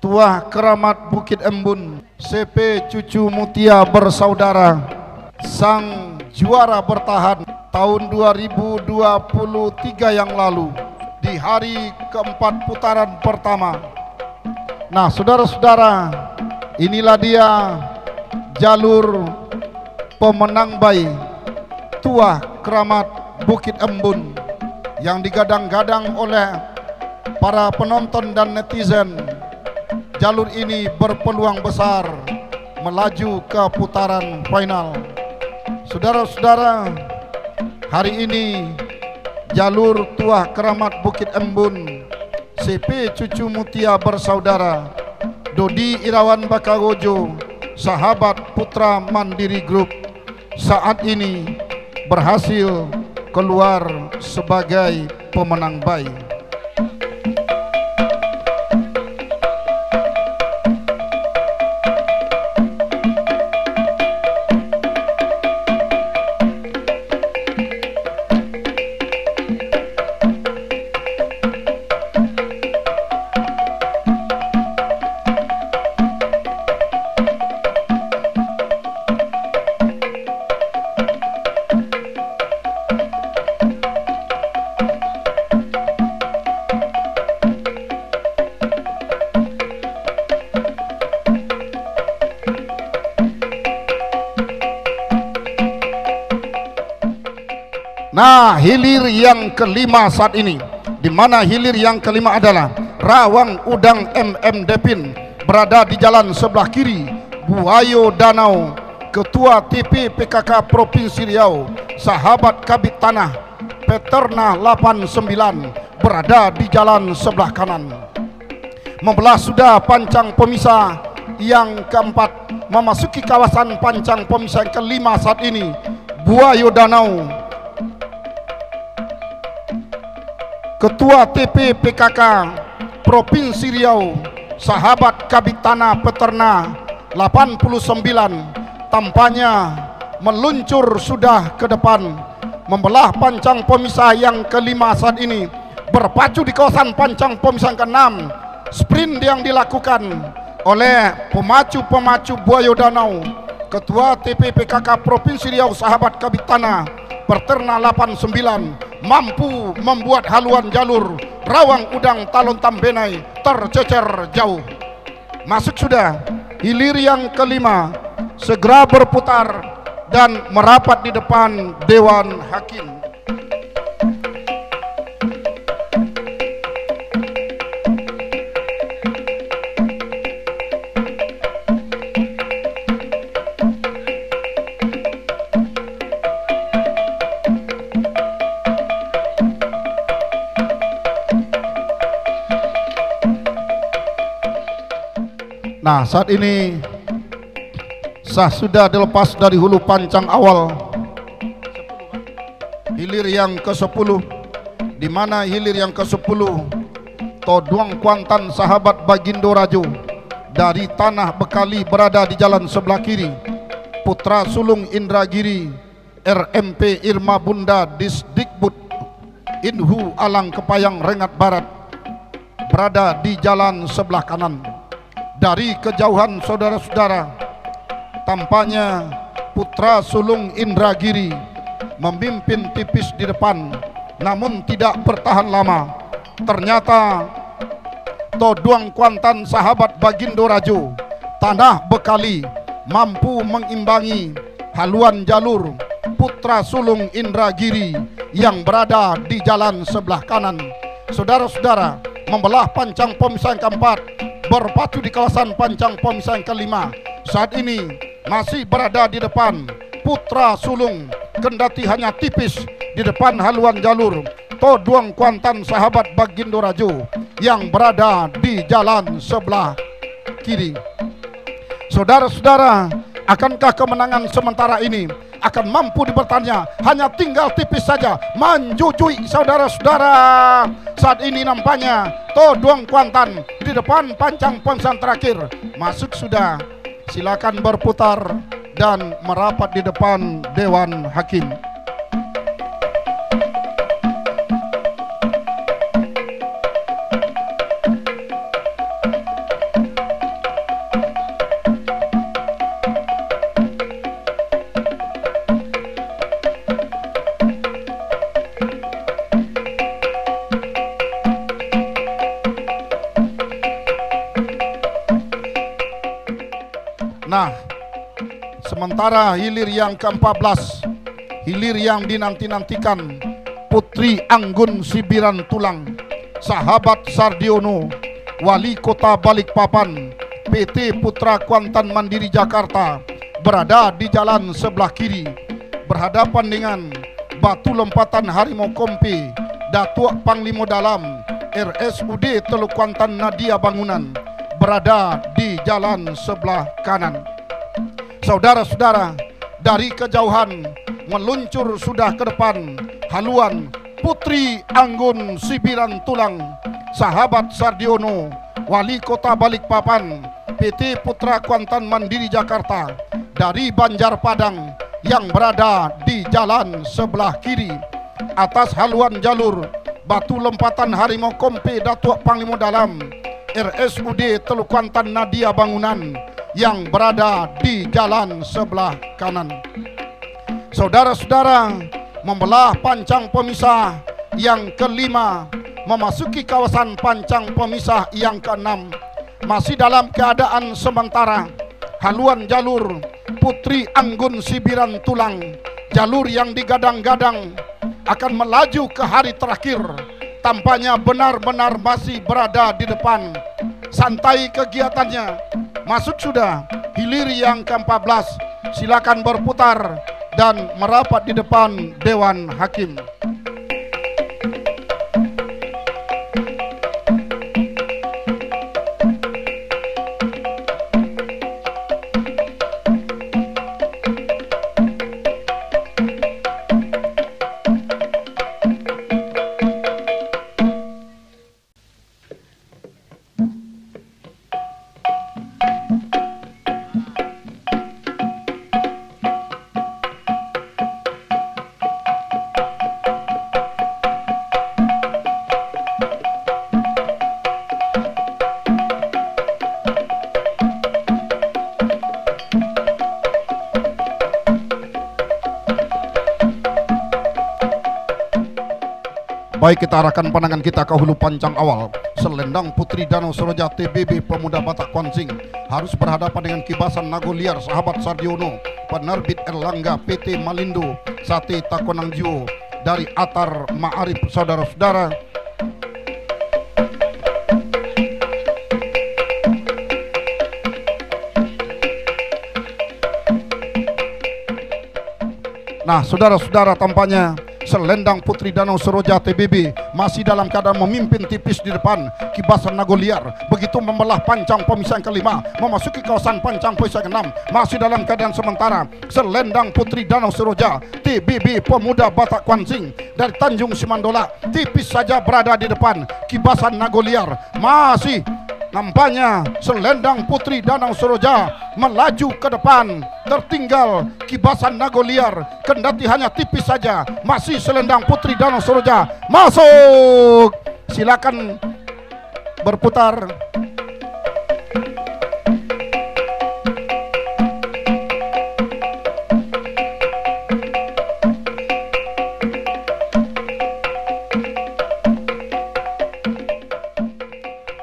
Tuah Keramat Bukit Embun, CP Cucu Mutia Bersaudara, sang juara bertahan tahun 2023 yang lalu di hari keempat putaran pertama. Nah, saudara-saudara, inilah dia jalur pemenang bayi Tuah Keramat Bukit Embun yang digadang-gadang oleh para penonton dan netizen. Jalur ini berpeluang besar melaju ke putaran final. Saudara-saudara, hari ini jalur Tuah Keramat Bukit Embun, CP Cucu Mutia Bersaudara, Dodi Irawan Bakagojo, sahabat Putra Mandiri Group, saat ini berhasil keluar sebagai pemenang bayi. Nah, hilir yang kelima saat ini, di mana hilir yang kelima adalah Rawang Udang MM Depin, berada di jalan sebelah kiri. Buayo Danau, Ketua TP PKK Provinsi Riau, sahabat Kabit Tanah Peterna 89, berada di jalan sebelah kanan. Membelah sudah pancang pemisah yang keempat, memasuki kawasan pancang pemisah yang kelima saat ini. Buayo Danau, Ketua TP PKK Provinsi Riau, sahabat Kabit Tanah Peterna 89, tampaknya meluncur sudah ke depan. Membelah pancang pemisah yang kelima saat ini, berpacu di kawasan pancang pemisah ke-6. Sprint yang dilakukan oleh pemacu Buayo Danau, Ketua TP PKK Provinsi Riau, sahabat Kabit Tanah Peterna 89, mampu membuat haluan jalur Rawang Udang Talon Tambenai tercecer jauh. Masuk sudah hilir yang kelima, segera berputar dan merapat di depan Dewan Hakim. Nah, saat ini sah sudah dilepas dari hulu pancang awal hilir yang ke-10, di mana hilir yang ke-10 Toduang Kuantan sahabat Bagindo Rajo dari Tanah Bekali, berada di jalan sebelah kiri. Putra Sulung Indragiri RMP Irma Bunda Disdikbud Inhu Alang Kepayang Rengat Barat, berada di jalan sebelah kanan. Dari kejauhan, saudara-saudara, tampaknya Putra Sulung Indragiri memimpin tipis di depan, namun tidak bertahan lama. Ternyata Toduang Kuantan sahabat Bagindo Rajo Tanah Bekali mampu mengimbangi haluan jalur Putra Sulung Indragiri yang berada di jalan sebelah kanan. Saudara-saudara, membelah pancang pemisah yang keempat, berpacu di kawasan pancang pemisah yang kelima. Saat ini masih berada di depan Putra Sulung, kendati hanya tipis di depan haluan jalur Toduang Kuantan sahabat Bagindo Rajo yang berada di jalan sebelah kiri. Saudara-saudara, akankah kemenangan sementara ini akan mampu dipertanya? Hanya tinggal tipis saja menjujui, saudara-saudara. Saat ini nampaknya Toduang Kuantan di depan pancang pemisah terakhir. Masuk sudah, silakan berputar dan merapat di depan Dewan Hakim. Nah, sementara hilir yang ke-14, hilir yang dinanti-nantikan, Putri Anggun Sibiran Tulang, sahabat Sardiono, Wali Kota Balikpapan, PT Putra Kuantan Mandiri Jakarta, berada di jalan sebelah kiri, berhadapan dengan batu lompatan Harimau Kompe, Datuk Panglima Dalam, RSUD Teluk Kuantan Nadia Bangunan, berada di jalan sebelah kanan. Saudara-saudara, dari kejauhan meluncur sudah ke depan haluan Putri Anggun Sibiran Tulang, sahabat Sardiono, Wali Kota Balikpapan, PT Putra Kuantan Mandiri Jakarta, dari Banjar Padang yang berada di jalan sebelah kiri. Atas haluan jalur batu lompatan Harimau Kompe, Datuk Panglima Dalam, RSUD Teluk Kuantan Nadia Bangunan yang berada di jalan sebelah kanan. Saudara-saudara, membelah pancang pemisah yang kelima, memasuki kawasan pancang pemisah yang keenam, masih dalam keadaan sementara. Haluan jalur Putri Anggun Sibiran Tulang, jalur yang digadang-gadang akan melaju ke hari terakhir, tampaknya benar-benar masih berada di depan. Santai kegiatannya, masuk sudah hilir yang ke-14. Silakan berputar dan merapat di depan Dewan Hakim. Baik, kita arahkan pandangan kita ke hulu pancang awal. Selendang Putri Danau Seroja TBB Pemuda Batak Kuansing harus berhadapan dengan kibasan Nagoliar sahabat Sardiono, penerbit Erlangga PT Malindo Sate Takonangjo dari Atar Ma'arif. Saudara-saudara, nah saudara-saudara, tampaknya Selendang Putri Danau Seroja TBB masih dalam keadaan memimpin tipis di depan kibasan Nagoliar. Begitu membelah pancang pemisah yang kelima, memasuki kawasan pancang pemisah yang keenam, masih dalam keadaan sementara. Selendang Putri Danau Seroja TBB Pemuda Batak Kuansing dari Tanjung Simandola tipis saja berada di depan kibasan Nagoliar. Masih nampaknya Selendang Putri Danau Seroja melaju ke depan, tertinggal kibasan Nagoliar kendati hanya tipis saja. Masih Selendang Putri Danau Seroja masuk. Silakan berputar.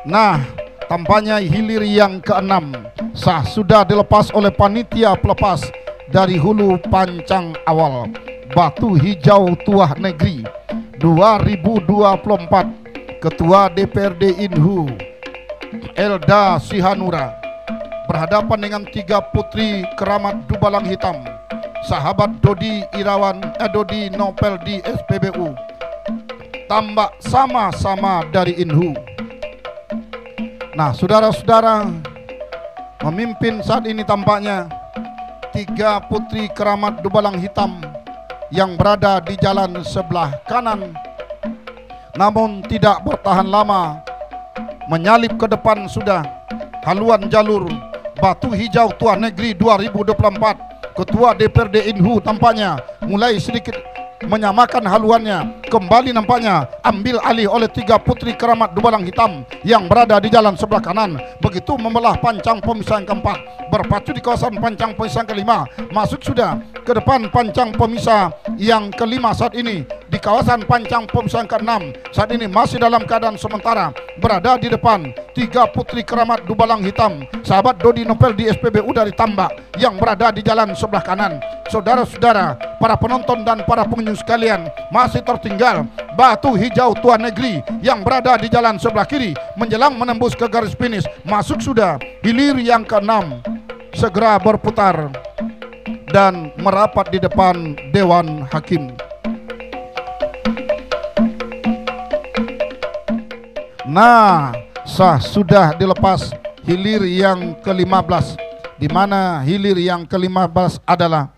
Nah, tampaknya hilir yang keenam sah sudah dilepas oleh panitia pelepas dari hulu pancang awal Batu Hijau Tuah Negeri 2024. Ketua DPRD Inhu Elda Sihanura berhadapan dengan 3 putri keramat Dubalang Hitam, sahabat Dodi Irawan, Dodi Nopel di SPBU, tambak sama-sama dari Inhu. Nah, saudara-saudara, memimpin saat ini tampaknya 3 putri keramat Dubalang Hitam yang berada di jalan sebelah kanan, namun tidak bertahan lama, menyalip ke depan sudah haluan jalur Batu Hijau Tuah Negeri 2024. Ketua DPRD Inhu tampaknya mulai sedikit menyamakan haluannya. Kembali nampaknya ambil alih oleh 3 putri keramat Dubalang Hitam yang berada di jalan sebelah kanan. Begitu membelah pancang pemisah yang keempat, berpacu di kawasan pancang pemisah yang kelima, masuk sudah ke depan pancang pemisah yang kelima saat ini di kawasan Pancang Pomsang ke-6 saat ini masih dalam keadaan sementara berada di depan 3 putri keramat Dubalang Hitam sahabat Dodi Nopel di SPBU dari Tambak yang berada di jalan sebelah kanan. Saudara-saudara, para penonton dan para pengunjung sekalian, masih tertinggal Batu Hijau Tuan Negeri yang berada di jalan sebelah kiri menjelang menembus ke garis finish. Masuk sudah hilir yang ke-6, segera berputar dan merapat di depan Dewan Hakim. Nah, sudah dilepas hilir yang ke-15, di mana hilir yang ke-15 adalah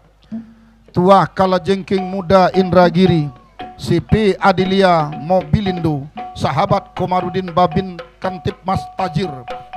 Tuah Kalajengking Muda Indragiri, CP Adilia Mobilindo, sahabat Komarudin Babin Kantip Mas Tajir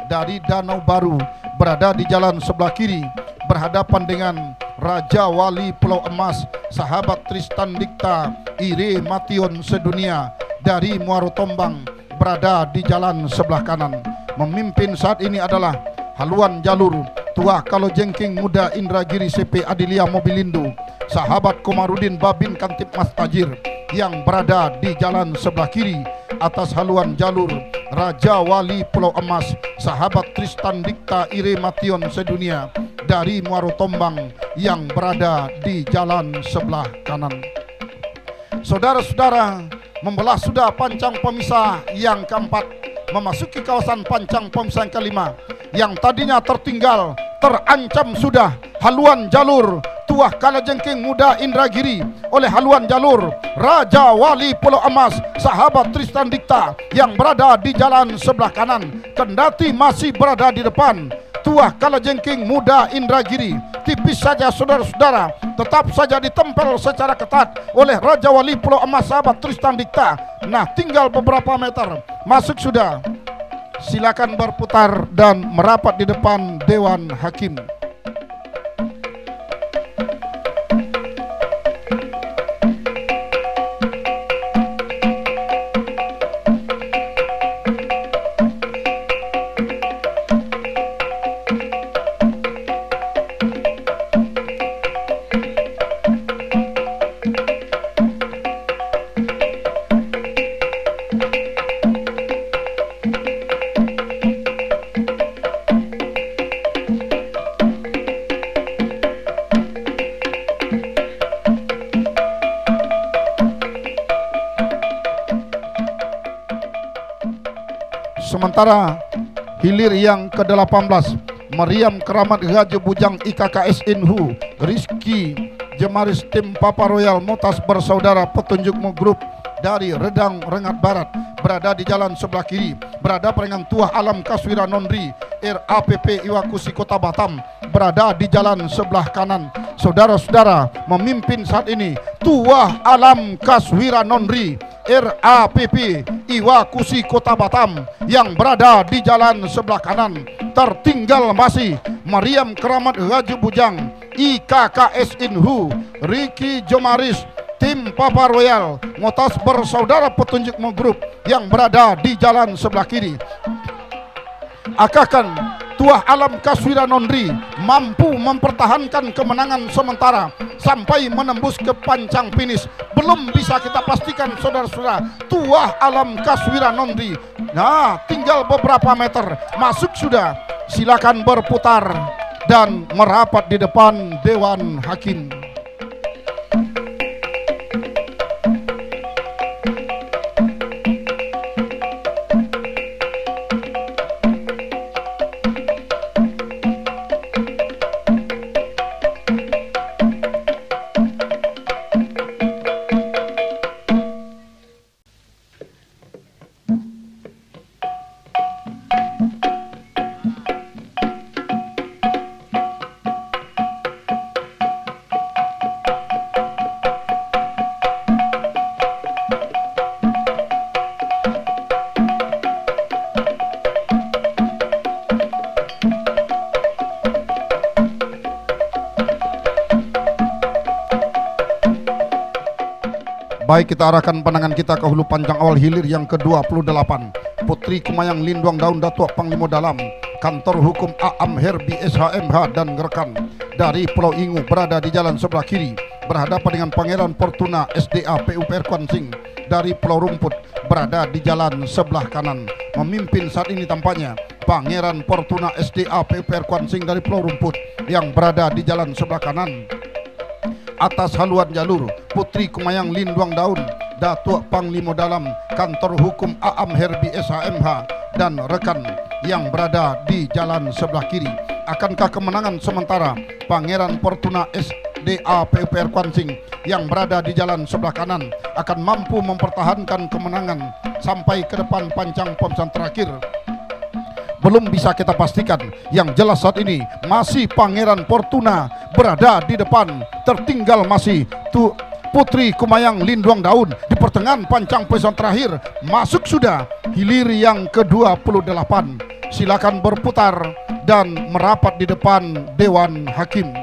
dari Danau Baru, berada di jalan sebelah kiri berhadapan dengan Raja Wali Pulau Emas, sahabat Tristan Dikta Ire Mation Sedunia dari Muaro Tombang, berada di jalan sebelah kanan. Memimpin saat ini adalah haluan jalur Tuah Kalajengking Muda Indragiri CP Adilia Mobilindo, sahabat Komarudin Babin Kantip Mas Tajir yang berada di jalan sebelah kiri. Atas haluan jalur Raja Wali Pulau Emas, sahabat Tristan Dikta Ire Mation Sedunia dari Muaro Tombang yang berada di jalan sebelah kanan. Saudara-saudara, membelah sudah pancang pemisah yang keempat, memasuki kawasan pancang pemisah yang kelima. Yang tadinya tertinggal, terancam sudah haluan jalur Tuah Kalajengking Muda Indragiri oleh haluan jalur Raja Wali Pulau Emas, sahabat Tristan Dikta yang berada di jalan sebelah kanan. Kendati masih berada di depan Tuah Kalajengking Muda Indragiri, tipis saja saudara-saudara, tetap saja ditempel secara ketat oleh Raja Wali Pulau Emas, sahabat Tristan Dikta. Nah, tinggal beberapa meter, masuk sudah. Silakan berputar dan merapat di depan Dewan Hakim. Sementara hilir yang ke-18, Meriam Keramat Raja Bujang IKKS Inhu Rizky Jemaris tim Papa Royal Motas Bersaudara Petunjukmu Group dari Redang Rengat Barat berada di jalan sebelah kiri, berada dengan Tuah Alam Kaswira Nondri RAPP Iwakusi Kota Batam berada di jalan sebelah kanan. Saudara-saudara, memimpin saat ini Tuah Alam Kaswira Nondri RAPP Iwakusi Kota Batam yang berada di jalan sebelah kanan. Tertinggal masih Meriam Keramat Raja Bujang IKKS Inhu Ricky Jomaris tim Papa Royal Motas Bersaudara Petunjukmu Group yang berada di jalan sebelah kiri. Akakan Tuah Alam Kaswira Nondri mampu mempertahankan kemenangan sementara sampai menembus ke pancang finish. Belum bisa kita pastikan saudara-saudara, Tuah Alam Kaswira Nondri. Nah, tinggal beberapa meter, masuk sudah. Silakan berputar dan merapat di depan Dewan Hakim. Baik, kita arahkan pandangan kita ke hulu panjang awal hilir yang ke-28. Putri Kumayang Linduang Daun Datuk Panglima Dalam Kantor Hukum Aam Herbi SHMH dan rekan dari Pulau Ingu berada di jalan sebelah kiri. berhadapan dengan Pangeran Fortuna SDA PUPR Kuansing dari Pulau Rumput berada di jalan sebelah kanan. Memimpin saat ini tampaknya Pangeran Fortuna SDA PUPR Kuansing dari Pulau Rumput yang berada di jalan sebelah kanan. Atas haluan jalur Putri Kumayang Linduang Daun, Datuk Panglima Dalam Kantor Hukum Aam Herbi SHMH dan rekan yang berada di jalan sebelah kiri. Akankah kemenangan sementara Pangeran Fortuna SDA PUPR Kuansing yang berada di jalan sebelah kanan akan mampu mempertahankan kemenangan sampai ke depan pancang pemeriksaan terakhir? Belum bisa kita pastikan. Yang jelas saat ini masih Pangeran Fortuna berada di depan. Tertinggal masih Putri Kumayang Linduang Daun di pertengahan pancang pemeriksaan terakhir. Masuk sudah hilir yang ke-28. Silakan berputar dan merapat di depan Dewan Hakim.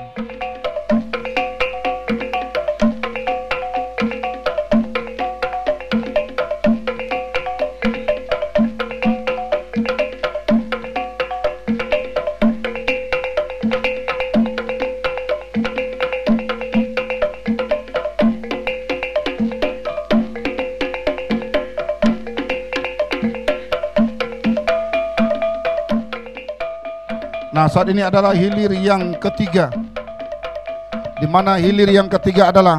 Nah, saat ini adalah hilir yang ketiga, di mana hilir yang ketiga adalah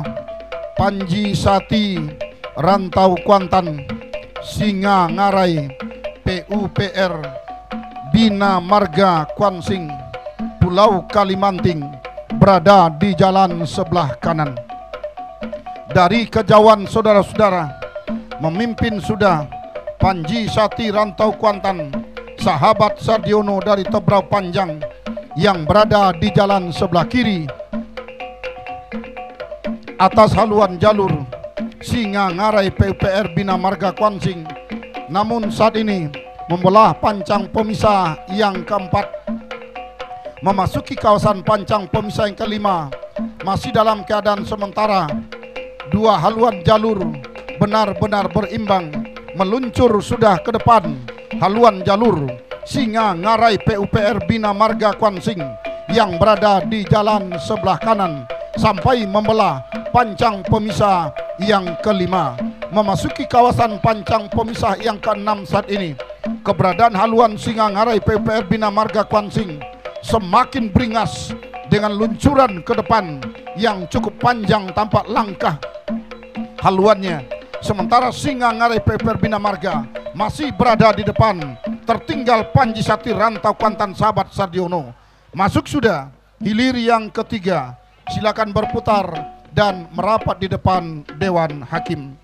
Panji Sati Rantau Kuantan Singa Ngarai PUPR Bina Marga Kuansing Pulau Kalimanting berada di jalan sebelah kanan. Dari kejauhan saudara-saudara, memimpin sudah Panji Sati Rantau Kuantan Sahabat Sardiono dari Tebrau Panjang yang berada di jalan sebelah kiri. Atas haluan jalur Singa Ngarai PUPR Bina Marga Kuansing, namun saat ini membelah pancang pemisah yang keempat, memasuki kawasan pancang pemisah yang kelima. Masih dalam keadaan sementara, dua haluan jalur benar-benar berimbang, meluncur sudah ke depan. Haluan jalur Singa Ngarai PUPR Bina Marga Kuansing yang berada di jalan sebelah kanan sampai membelah pancang pemisah yang kelima. Memasuki kawasan pancang pemisah yang keenam saat ini, keberadaan haluan Singa Ngarai PUPR Bina Marga Kuansing semakin beringas dengan luncuran ke depan yang cukup panjang tampak langkah haluannya. Sementara Singa Ngarai PUPR Bina Marga masih berada di depan. Tertinggal Panji Sati Rantau Kuantan Sahabat Sardiono. Masuk sudah hilir yang ketiga. Silakan berputar dan merapat di depan Dewan Hakim.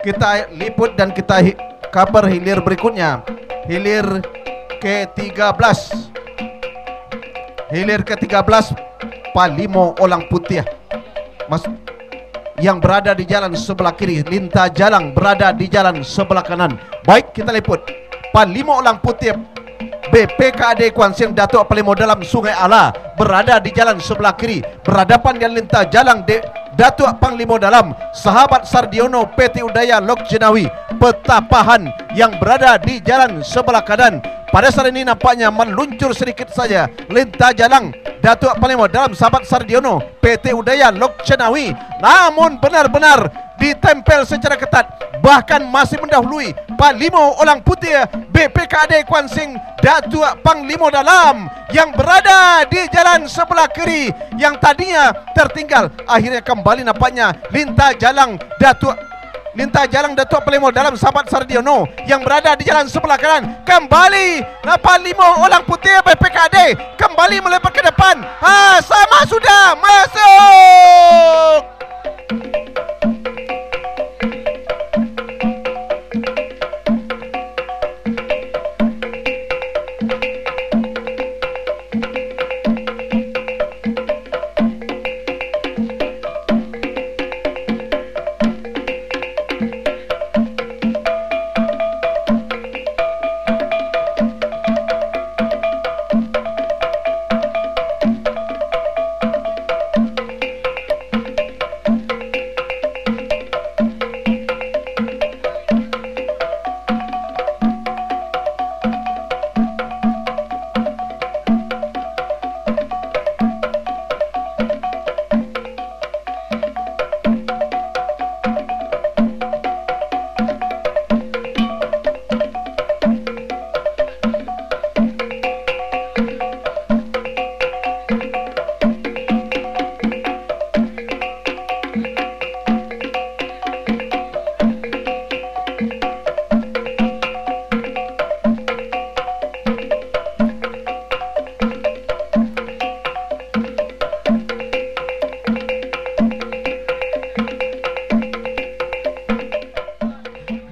Kita liput dan kita kabar hilir berikutnya. Hilir ke-13. Hilir ke-13 Palimo Olang Putih yang berada di jalan sebelah kiri. Linta Jalang berada di jalan sebelah kanan. Baik, kita liput. Palimo Olang Putih BPKAD Kuansing Datuk Palimo Dalam Sungai Ala berada di jalan sebelah kiri, berhadapan dengan Linta Jalang Datuk Panglima Dalam Sahabat Sardiono PT Udaya Lok Jenawi Petapahan yang berada di jalan sebelah kanan. Pada saat ini nampaknya meluncur sedikit saja Linta Jalang Datuk Panglima Dalam Sahabat Sardiono PT Udaya Lok Jenawi, namun benar-benar ditempel secara ketat, bahkan masih mendahului Palimo Olang Putih BPKAD Kuansing Datuk Panglima Dalam yang berada di jalan sebelah kiri yang tadinya tertinggal. Akhirnya kembali nampaknya Linta Jalang Datuk Palimo Dalam Sahabat Sardiono yang berada di jalan sebelah kanan. Kembali Palimo Olang Putih BPKAD kembali melepas ke depan. Sama sudah masuk.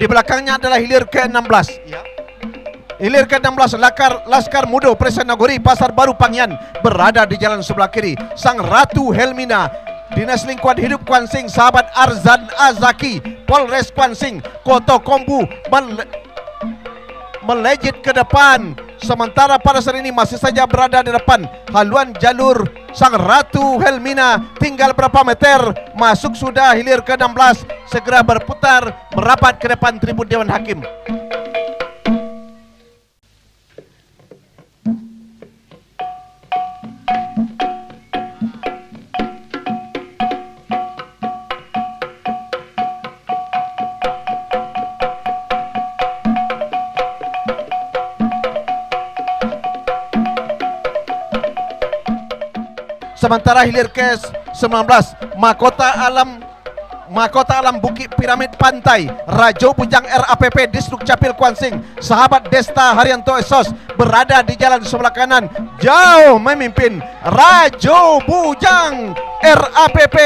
Di belakangnya adalah hilir ke-16. Ya. Hilir ke-16 Laskar Mudo Presanagori Pasar Baru Pangyan berada di jalan sebelah kiri. Sang Ratu Helmina Dinas Lingkungan Hidup Kuansing, sahabat Arzan Azaki, Polres Kuansing, Koto Kombu melejit ke depan. Sementara pada saat ini masih saja berada di depan. Haluan jalur Sang Ratu Helmina tinggal berapa meter. Masuk sudah hilir ke-16. Segera berputar merapat ke depan tribun Dewan Hakim. Sementara hilir ke-19 Mahkota Alam Bukit Piramid Pantai Rajo Bujang RAPP Distrik Capil Kuansing, sahabat Desta Haryanto Esos berada di jalan sebelah kanan, jauh memimpin. Rajo Bujang RAPP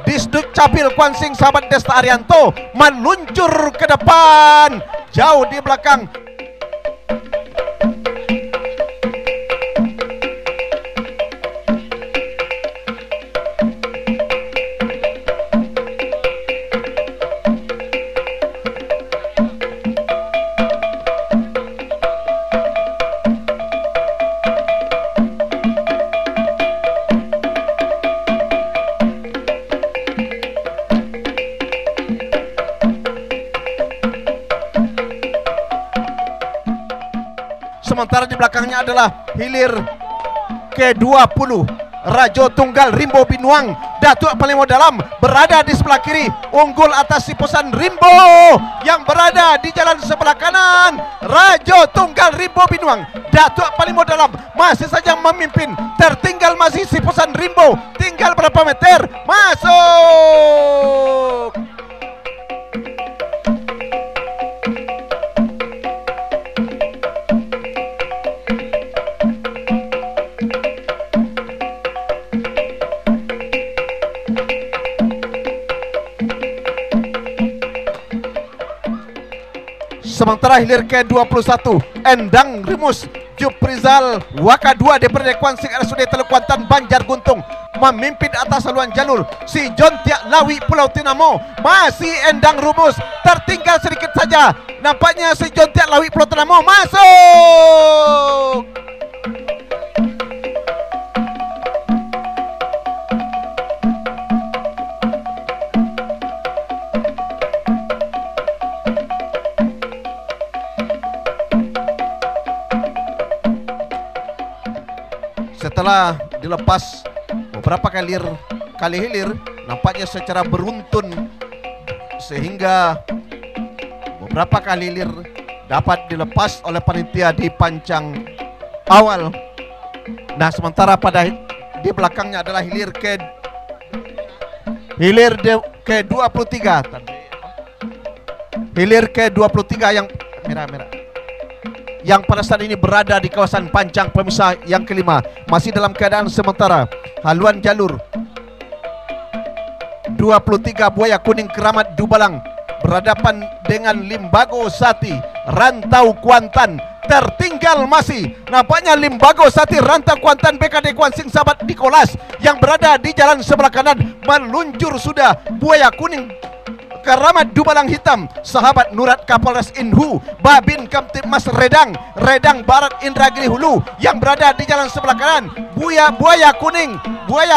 Distrik Capil Kuansing, sahabat Desta Haryanto meluncur ke depan, jauh di belakang. Sementara di belakangnya adalah hilir ke-20 Rajo Tunggal Rimbo Binuang Datuk Palemo Dalam berada di sebelah kiri, unggul atas Siposan Rimbo yang berada di jalan sebelah kanan. Rajo Tunggal Rimbo Binuang Datuk Palemo Dalam masih saja memimpin. Tertinggal masih Siposan Rimbo, tinggal berapa meter. Masuk. Sementara hilir ke-21 Endang Rimus Juprizal Waka 2 DPRD Kuansing RSUD Teluk Kuantan Banjar Guntung memimpin atas haluan jalur. Si Jontiak Lawi Pulau Tinamo masih Endang Rumus, tertinggal sedikit saja. Nampaknya si Jontiak Lawi Pulau Tinamo masuk. Setelah dilepas beberapa kali hilir, nampaknya secara beruntun sehingga beberapa kali hilir dapat dilepas oleh panitia di pancang awal. Nah, sementara pada di belakangnya adalah hilir ke-23. Hilir ke-23 yang merah-merah, yang pada saat ini berada di kawasan pancang pemisah yang kelima, masih dalam keadaan sementara. Haluan jalur 23 Buaya Kuning Keramat Dubalang berhadapan dengan Limbago Sati Rantau Kuantan. Tertinggal masih nampaknya Limbago Sati Rantau Kuantan BKD Kuansing, sahabat Nikolas yang berada di jalan sebelah kanan meluncur sudah. Buaya Kuning Keramat Dubalang Hitam, sahabat Nurat Kapolres Inhu Babin Kamtipmas Redang Barat Indragiri Hulu yang berada di jalan sebelah kanan. Buaya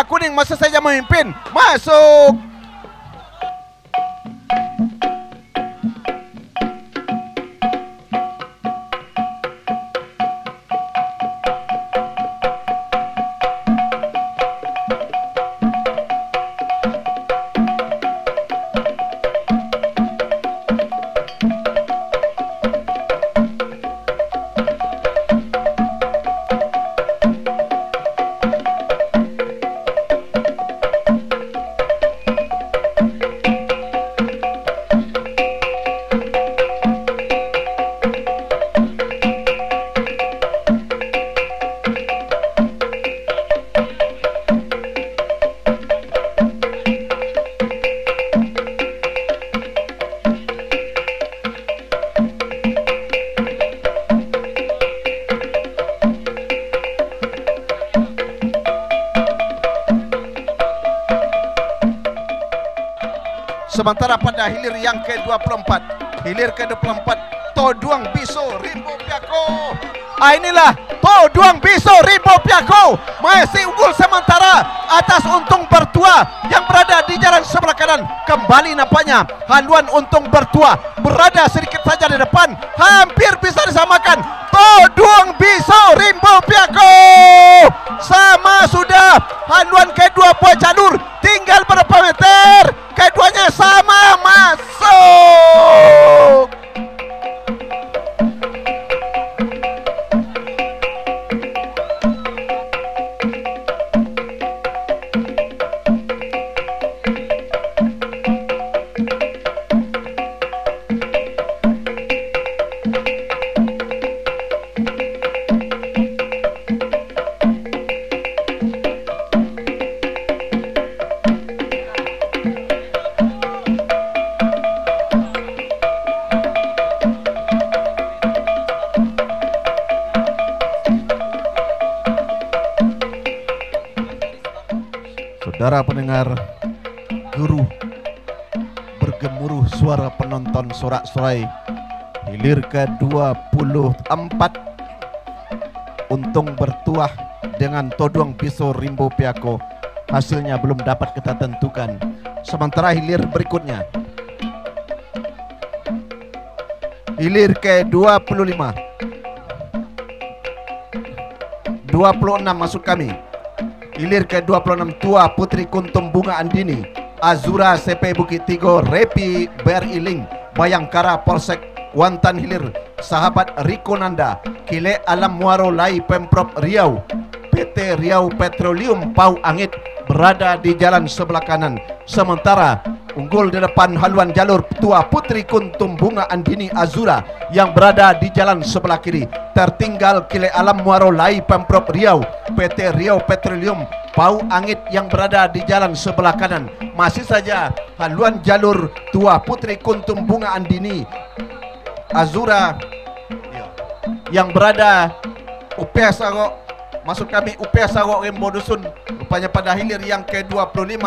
Kuning masih saja memimpin. Masuk. Sementara pada hilir yang ke-24, hilir ke-24, Toduang Biso Rimbo Piako. Inilah Toduang Biso Rimbo Piako masih unggul sementara atas Untung Bertua yang berada di jalan sebelah kanan. Kembali nampaknya haluan Untung Bertua berada sedikit saja di depan, hampir bisa disamakan. Toduang Biso Rimbo Piako sama sudah haluan kedua buah jalur, tinggal berapa meter, keduanya sama masuk. Saudara pendengar, guru bergemuruh suara penonton sorak-sorai. Hilir ke-24, Untung Bertuah dengan Toduang Biso Rimbo Piako hasilnya belum dapat kita tentukan. Sementara hilir berikutnya, hilir ke-25, 26 maksud kami. Hilir ke-26, Tua Putri Kuntum Bunga Andini, Azura CP Bukit Tigo, Repi Beriling, Bayangkara Polsek Kuantan Hilir, Sahabat Riko Nanda, Kile Alam Muaro Lai Pemprov Riau, PT Riau Petroleum Pau Angit berada di jalan sebelah kanan. Sementara unggul di depan haluan jalur Tua Putri Kuntum Bunga Andini Azura yang berada di jalan sebelah kiri. Tertinggal Kile Alam Muaro Lai Pemprov Riau, PT Riau Petroleum Pau Angit yang berada di jalan sebelah kanan. Masih saja haluan jalur Tua Putri Kuntum Bunga Andini Azura yang berada Upea Sago, maksud kami Upea Sago Rembo Dusun, rupanya pada hilir yang ke-25.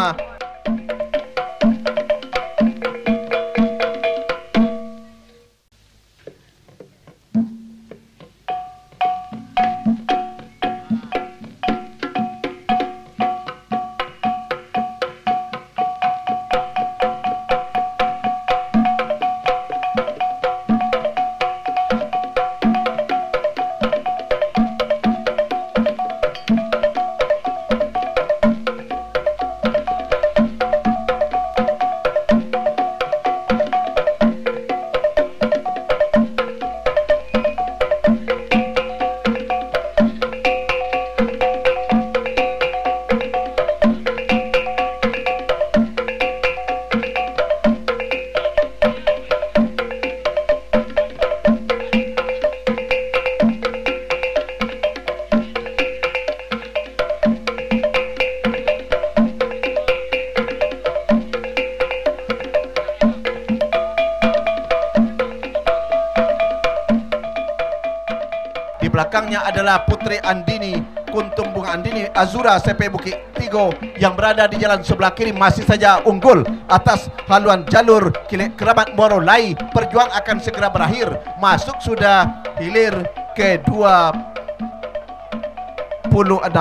Belakangnya adalah Putri Andini Kuntum Bunga Andini Azura CP Bukit Tigo yang berada di jalan sebelah kiri, masih saja unggul atas haluan jalur Kile Keramat Muaro Lai. Perjuang akan segera berakhir. Masuk sudah hilir ke-26.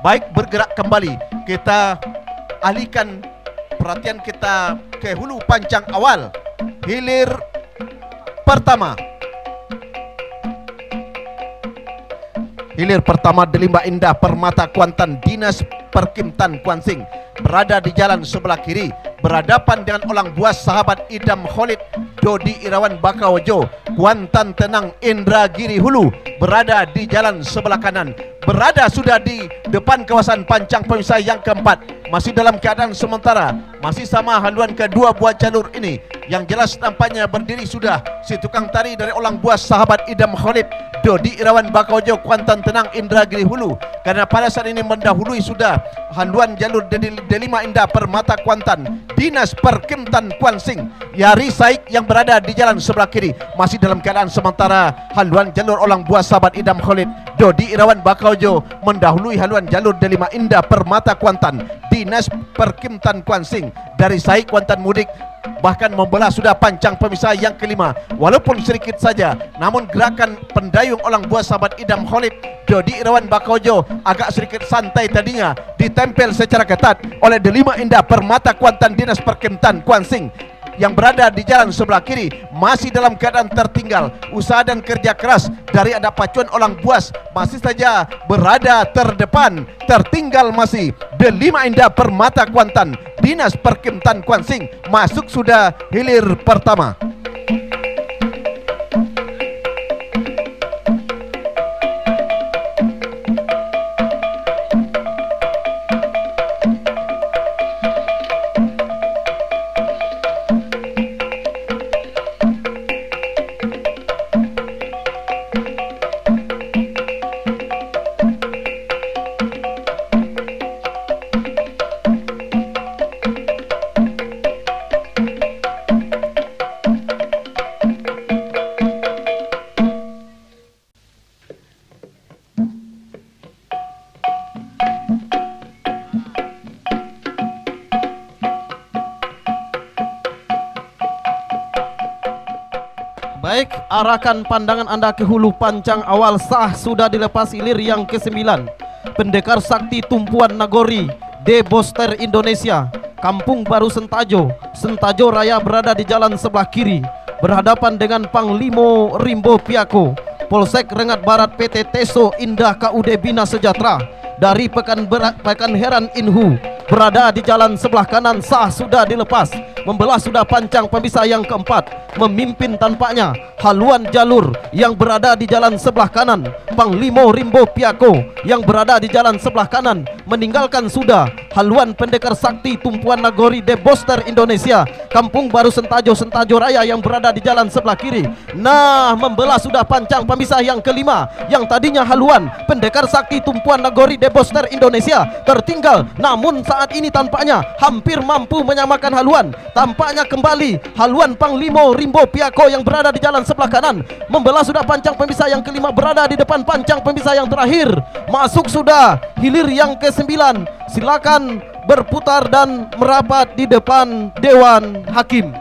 Baik, bergerak kembali. Kita alihkan perhatian kita ke hulu pancang awal. Hilir pertama, hilir pertama Delimba Indah Permata Kuantan Dinas Perkimtan Kuansing berada di jalan sebelah kiri, berhadapan dengan Olang Buas Sahabat Idam Khalid Dodi Irawan Bakaojo. Kuantan Tenang Indra Giri Hulu berada di jalan sebelah kanan, berada sudah di depan kawasan pancang pemisah yang keempat. Masih dalam keadaan sementara, masih sama haluan kedua buah jalur ini. Yang jelas nampaknya berdiri sudah si tukang tari dari Olang Buas Sahabat Idam Khalid Dodi Irawan Bakaojo Kuantan Tenang Indra Giri Hulu, karena pada saat ini mendahului sudah haluan jalur Delima Indah Permata Kuantan Dinas Perkhidmatan Kuan Sing. Yari Saik yang berada di jalan sebelah kiri masih dalam keadaan sementara. Haluan jalur Orang Buah sahabat Idam Khalid. Dodi Irawan Bakaujo mendahului haluan jalur Delima Indah Permata Kuantan. Dinas Perkhidmatan Kuan Sing dari Saik Kuantan mudik bahkan membelah sudah pancang pemisah yang kelima. Walaupun sedikit saja, namun gerakan pendayung Orang Buah sahabat Idam Khalid Dodi Irawan Bakaujo agak sedikit santai tadinya, ditempel secara ketat oleh Delima Indah Permata Kuantan Dinas Perkhidmatan Kuan Sing yang berada di jalan sebelah kiri masih dalam keadaan tertinggal. Usaha dan kerja keras dari anak pacuan Orang Buas masih saja berada terdepan, tertinggal masih Delima Indah Permata Kuantan Dinas Perkhidmatan Kuan Sing masuk sudah hilir pertama. Baik, arahkan pandangan Anda ke hulu pancang awal. Sah sudah dilepas hilir yang ke-9. Pendekar Sakti Tumpuan Nagori De Boster Indonesia, Kampung Baru Sentajo. Sentajo Raya berada di jalan sebelah kiri berhadapan dengan Panglimo Rimbo Piako. Polsek Rengat Barat PT Teso Indah KUD Bina Sejahtera dari Pekan Heran Inhu berada di jalan sebelah kanan. Sah sudah dilepas, membelah sudah pancang pemisah yang keempat. Memimpin tampaknya haluan jalur yang berada di jalan sebelah kanan Panglimo Rimbo Piako yang berada di jalan sebelah kanan. Meninggalkan sudah haluan Pendekar Sakti Tumpuan Nagori De Boster Indonesia, Kampung Baru Sentajo Sentajo Raya yang berada di jalan sebelah kiri. Nah, membelah sudah pancang pemisah yang kelima. Yang tadinya haluan Pendekar Sakti Tumpuan Nagori De Boster Indonesia tertinggal, namun saat ini tampaknya hampir mampu menyamakan haluan. Tampaknya kembali haluan Panglimo Rimbo Piako yang berada di jalan sebelah kanan. Membelah sudah pancang pemisah yang kelima, berada di depan pancang pemisah yang terakhir. Masuk sudah hilir yang ke-9. Silakan berputar dan merapat di depan Dewan Hakim.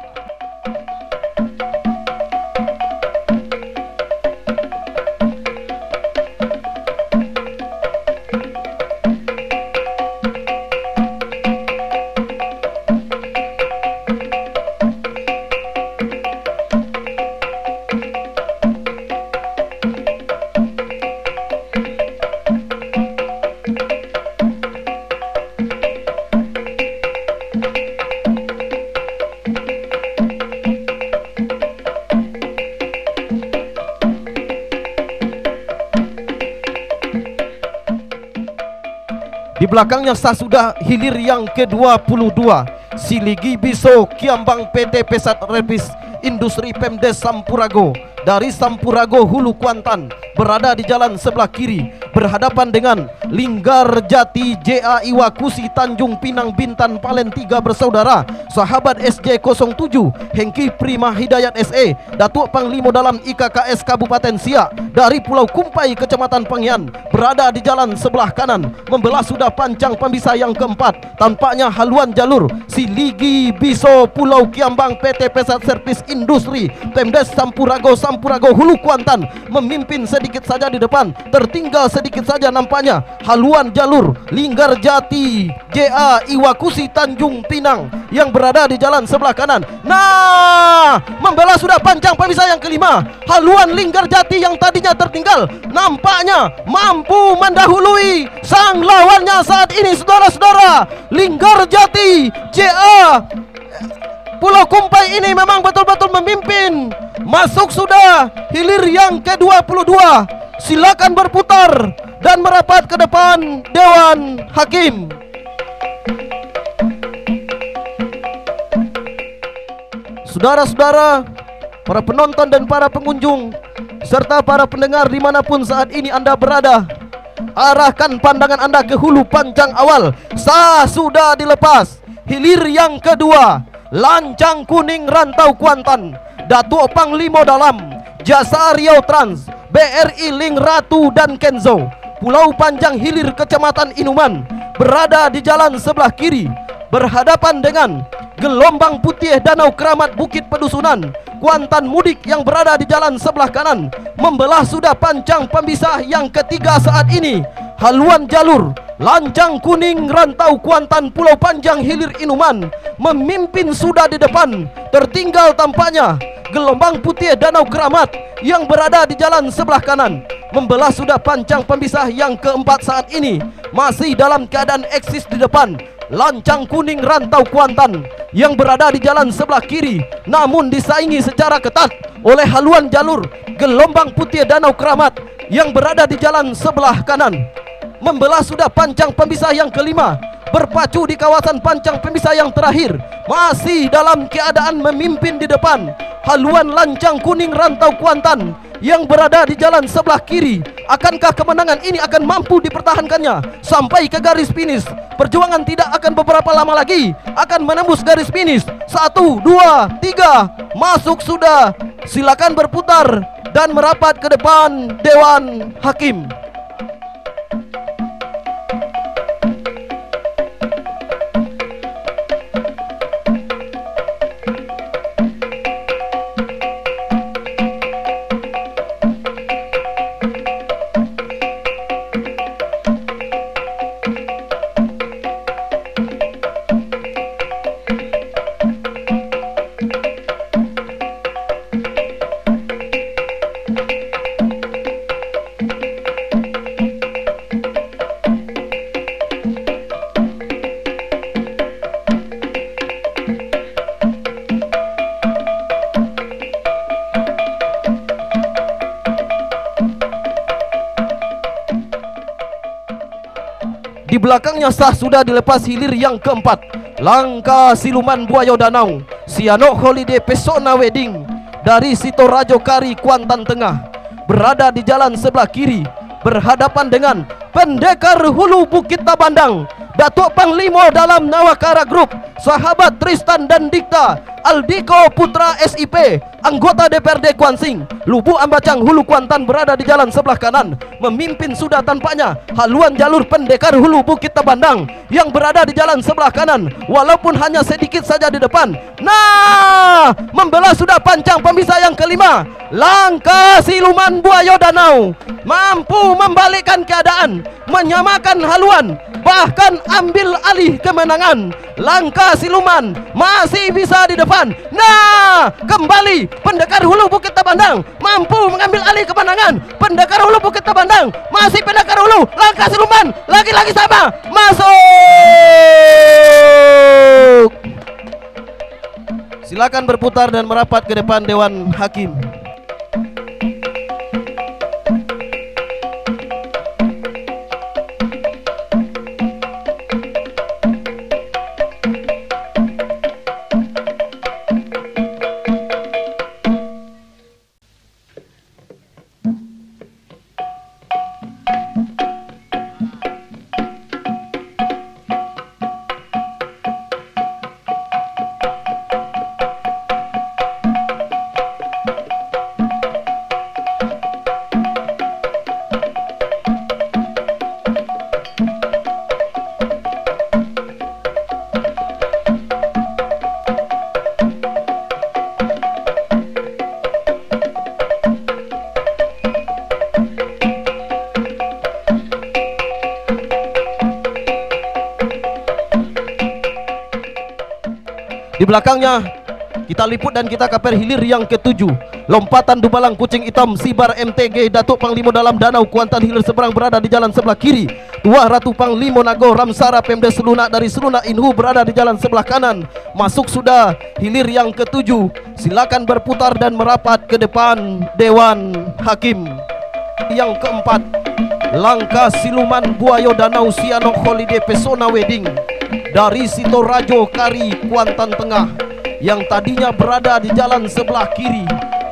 Di belakangnya sah sudah hilir yang ke-22. Siligi Biso Kiambang PT Pesat Repis Industri Pemdes Sampurago dari Sampurago Hulu Kuantan berada di jalan sebelah kiri berhadapan dengan Linggar Jati JA Iwakusi Tanjung Pinang Bintan Palen 3 bersaudara. Sahabat SJ07 Hengki Prima Hidayat SE Datuk Panglimo dalam IKKS Kabupaten Siak dari Pulau Kumpai Kecamatan Penghian berada di jalan sebelah kanan. Membelah sudah pancang pemisah yang keempat. Tampaknya haluan jalur Siligi Biso Pulau Kiambang PT Pesat Servis Industri Pemdes Sampurago Sampurago Hulu Kuantan memimpin sedikit saja di depan. Tertinggal sedikit saja nampaknya haluan jalur Linggar Jati JA Iwakusi Tanjung Pinang yang berada di jalan sebelah kanan. Nah, membelah sudah panjang pemisah yang kelima. Haluan Linggar Jati yang tadinya tertinggal nampaknya mampu mendahului sang lawannya saat ini, saudara-saudara. Linggar Jati JA Pulau Kumpai ini memang betul-betul memimpin. Masuk sudah hilir yang ke-22. Silakan berputar dan merapat ke depan Dewan Hakim. Saudara-saudara, para penonton dan para pengunjung, serta para pendengar dimanapun saat ini Anda berada, arahkan pandangan Anda ke hulu pancang awal. Sah sudah dilepas. hilir yang kedua, lancang kuning Rantau Kuantan, Datuk Panglima Dalam, Jasa Riau Trans, BRI Ling Ratu dan Kenzo. Pulau Panjang hilir Kecamatan Inuman berada di jalan sebelah kiri, berhadapan dengan Gelombang Putih Danau Keramat Bukit Pedusunan, Kuantan Mudik yang berada di jalan sebelah kanan. Membelah sudah pancang pemisah yang ketiga saat ini. Haluan jalur lancang kuning Rantau Kuantan Pulau Panjang hilir Inuman memimpin sudah di depan. Tertinggal tampaknya Gelombang Putih Danau Keramat yang berada di jalan sebelah kanan. Membelah sudah pancang pemisah yang keempat saat ini. Masih dalam keadaan eksis di depan lancang kuning Rantau Kuantan yang berada di jalan sebelah kiri, namun disaingi secara ketat oleh haluan jalur Gelombang Putih Danau Keramat yang berada di jalan sebelah kanan. Membelah sudah pancang pemisah yang kelima, berpacu di kawasan pancang pemisah yang terakhir. Masih dalam keadaan memimpin di depan haluan lancang kuning Rantau Kuantan yang berada di jalan sebelah kiri. Akankah kemenangan ini akan mampu dipertahankannya sampai ke garis finish? Perjuangan tidak akan beberapa lama lagi akan menembus garis finish. 1, 2, 3, masuk sudah. Silakan berputar dan merapat ke depan Dewan Hakim. Di belakangnya sah sudah dilepas hilir yang keempat, Langkah Siluman Buaya Danau, Sianok Holiday Pesona Wedding dari Sitorajo Kari Kuantan Tengah berada di jalan sebelah kiri, berhadapan dengan Pendekar Hulu Bukit Tabandang, Datuk Panglima Dalam Nawakara Group, sahabat Tristan dan Dikta, Aldiko Putra SIP, anggota DPRD Kuansing, Lubuk Ambacang Hulu Kuantan berada di jalan sebelah kanan. Memimpin sudah tampaknya haluan jalur Pendekar Hulu Bukit Tabandang yang berada di jalan sebelah kanan, walaupun hanya sedikit saja di depan. Nah, membelah sudah pancang pemisah yang kelima, Langkah Siluman Buaya Danau mampu membalikkan keadaan, menyamakan haluan, bahkan ambil alih kemenangan. Langkah Siluman masih bisa di depan. Nah, kembali Pendekar Hulu Bukit Tabandang mampu mengambil alih kemenangan. Pendekar Hulu Bukit Tabandang, masih Pendekar Hulu. Langkah Siluman lagi-lagi sama, masuk. Silakan berputar dan merapat ke depan Dewan Hakim. Di belakangnya kita liput dan kita kaper hilir yang ketujuh, lompatan Dubalang Kucing Hitam Sibar MTG Datuk Panglima Dalam Danau Kuantan hilir seberang berada di jalan sebelah kiri. Tuah Ratu Panglima Nago Ramsara Pemdes Selunak dari Selunak Inhu berada di jalan sebelah kanan. Masuk sudah hilir yang ketujuh. Silakan berputar dan merapat ke depan Dewan Hakim. Yang keempat, Langkah Siluman Buaya Danau Sianok Holiday Pesona Wedding dari Sitorajo Kari Kuantan Tengah yang tadinya berada di jalan sebelah kiri,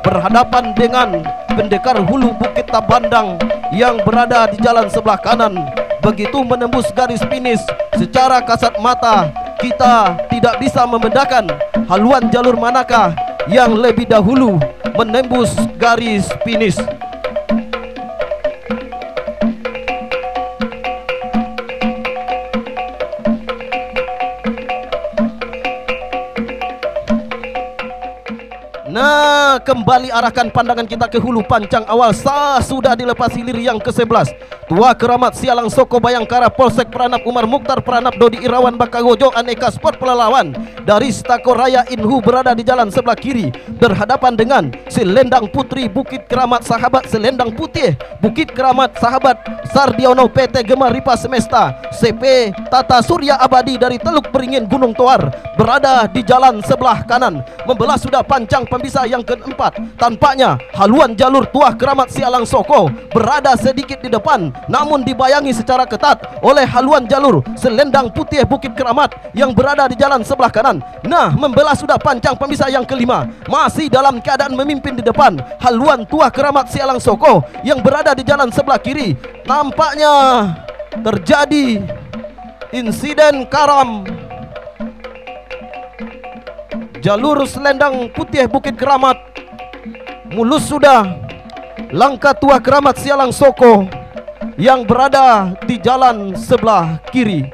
berhadapan dengan Pendekar Hulu Bukit Tabandang yang berada di jalan sebelah kanan. Begitu menembus garis finish, secara kasat mata kita tidak bisa membedakan haluan jalur manakah yang lebih dahulu menembus garis finish. Nah, kembali arahkan pandangan kita ke hulu pancang awal. Sudah dilepas hilir yang ke-11. Tua Keramat Sialang Soko Bayangkara Polsek Pranap Umar Mukhtar Pranap Dodi Irawan Bakagojo Aneka Sport Pelalawan dari Stako Raya Inhu berada di jalan sebelah kiri berhadapan dengan Selendang Putri Bukit Keramat Sahabat Selendang Putih Bukit Keramat Sahabat Sardiono PT Gemar Ripa Semesta CP Tata Surya Abadi dari Teluk Beringin Gunung Toar berada di jalan sebelah kanan. Membelah sudah pancang pemisah yang keempat. Tampaknya haluan jalur Tuah Keramat Sialang Soko berada sedikit di depan, namun dibayangi secara ketat oleh haluan jalur Selendang Putih Bukit Keramat yang berada di jalan sebelah kanan. Nah, membelah sudah pancang pemisah yang kelima, masih dalam keadaan memimpin di depan haluan Tuah Keramat Sialang Soko yang berada di jalan sebelah kiri. Nampaknya terjadi insiden karam. Jalur Selendang Putih Bukit Keramat mulus sudah langkah Tuah Keramat Sialang Soko yang berada di jalan sebelah kiri.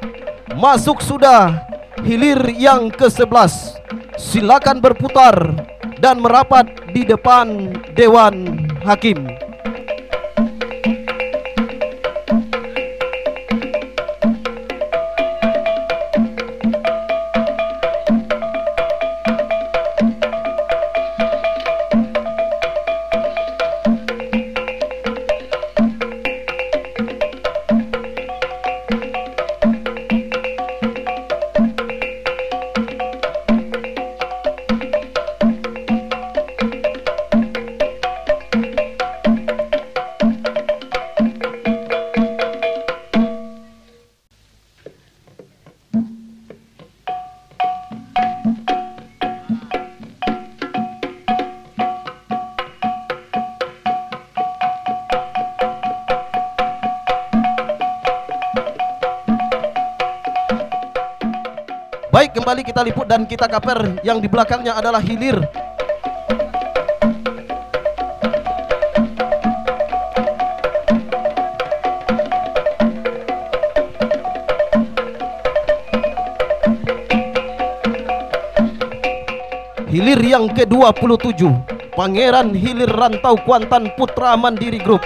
Masuk sudah hilir yang ke-11. Silakan berputar dan merapat di depan Dewan Hakim. Baik, kembali kita liput dan kita kaper. Yang di belakangnya adalah hilir yang ke-27, Pangeran Hilir Rantau Kuantan Putra Mandiri Group,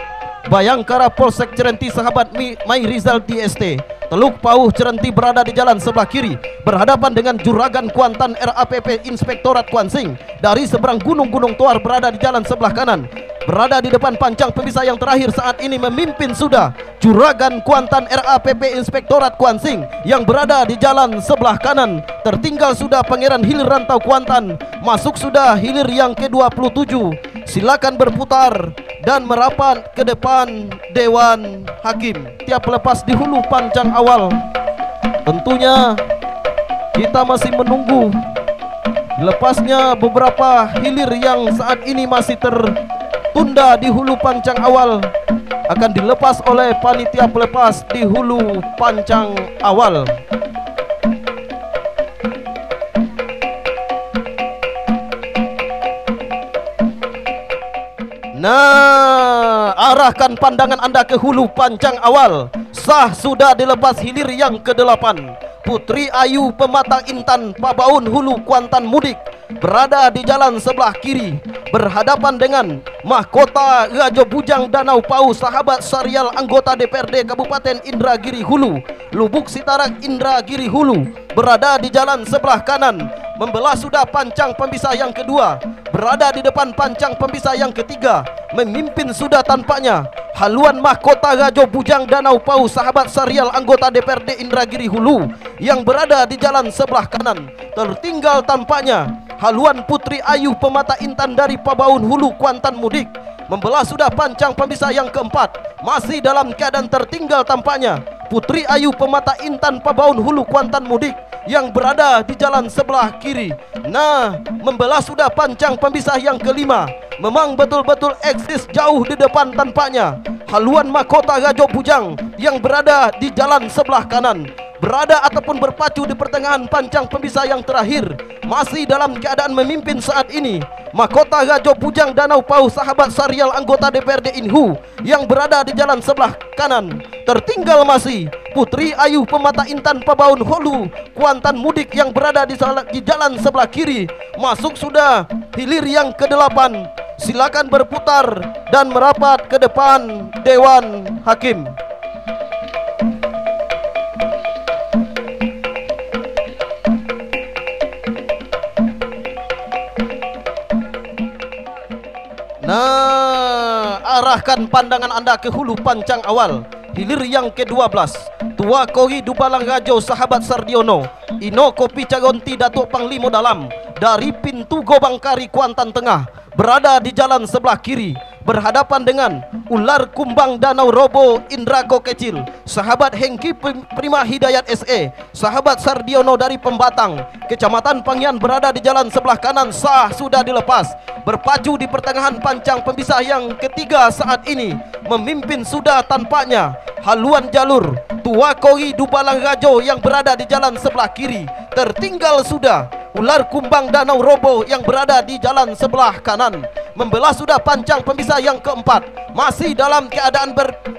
Bayangkara Polsek Cerenti Sahabat Mai Rizal DST. Teluk Pauh Cerenti berada di jalan sebelah kiri berhadapan dengan Juragan Kuantan RAPP Inspektorat Kuansing. Dari seberang Gunung Toar berada di jalan sebelah kanan. Berada di depan pancang pemisah yang terakhir saat ini memimpin sudah Juragan Kuantan RAPP Inspektorat Kuansing yang berada di jalan sebelah kanan. Tertinggal sudah Pangeran Hilir Rantau Kuantan. Masuk sudah hilir yang ke-27. Silakan berputar dan merapat ke depan Dewan Hakim. Tiap lepas di hulu pancang awal, tentunya kita masih menunggu lepasnya beberapa hilir yang saat ini masih tertunda di hulu pancang awal, akan dilepas oleh panitia pelepas di hulu pancang awal. Nah, arahkan pandangan Anda ke hulu pancang awal. Sah sudah dilepas hilir yang ke-8. Putri Ayu Pematang Intan Pabaun Hulu Kuantan Mudik berada di jalan sebelah kiri berhadapan dengan Mahkota Rajo Bujang Danau Pau Sahabat Sarial anggota DPRD Kabupaten Indragiri Hulu, Lubuk Sitarak Indragiri Hulu berada di jalan sebelah kanan. Membelah sudah pancang pemisah yang kedua, berada di depan pancang pemisah yang ketiga. Memimpin sudah tampaknya haluan Mahkota Rajo Bujang Danau Pau Sahabat Sarial anggota DPRD Indragiri Hulu yang berada di jalan sebelah kanan. Tertinggal tampaknya haluan Putri Ayu Pemata Intan dari Pabaun Hulu Kuantan Mudik. Membelah sudah pancang pemisah yang keempat. Masih dalam keadaan tertinggal tampaknya Putri Ayu Pemata Intan Pabaun Hulu Kuantan Mudik yang berada di jalan sebelah kiri. Nah, membelah sudah pancang pemisah yang kelima. Memang betul-betul eksis jauh di depan tampaknya haluan Mahkota Rajo Bujang yang berada di jalan sebelah kanan. berada ataupun berpacu di pertengahan pancang pemisah yang terakhir, masih dalam keadaan memimpin saat ini. Mahkota Raja Bujang Danau Pau sahabat Sarial anggota DPRD Inhu yang berada di jalan sebelah kanan. Tertinggal masih Putri Ayu Pemata Intan Pabaun Holu Kuantan Mudik yang berada di jalan sebelah kiri. Masuk sudah hilir yang ke-8. Silakan berputar dan merapat ke depan Dewan Hakim. Nah, arahkan pandangan anda ke hulu pancang awal. Hilir yang ke-12. Tua Kori Dubalang Rajo sahabat Sardiono, Ino Kopi Cagonti Datuk Panglima Dalam dari pintu Gobang Kari Kuantan Tengah berada di jalan sebelah kiri, berhadapan dengan Ular Kumbang Danau Robo Indrako Kecil sahabat Hengki Prima Hidayat SE, sahabat Sardiono dari Pembatang Kecamatan Pangyan berada di jalan sebelah kanan. Sah sudah dilepas, berpacu di pertengahan pancang pemisah yang ketiga saat ini. Memimpin sudah tampaknya haluan jalur Tua Kori Dubalang Rajo yang berada di jalan sebelah kiri. Tertinggal sudah Ular Kumbang Danau Robo yang berada di jalan sebelah kanan. Membelah sudah pancang pemisah yang keempat, masih dalam keadaan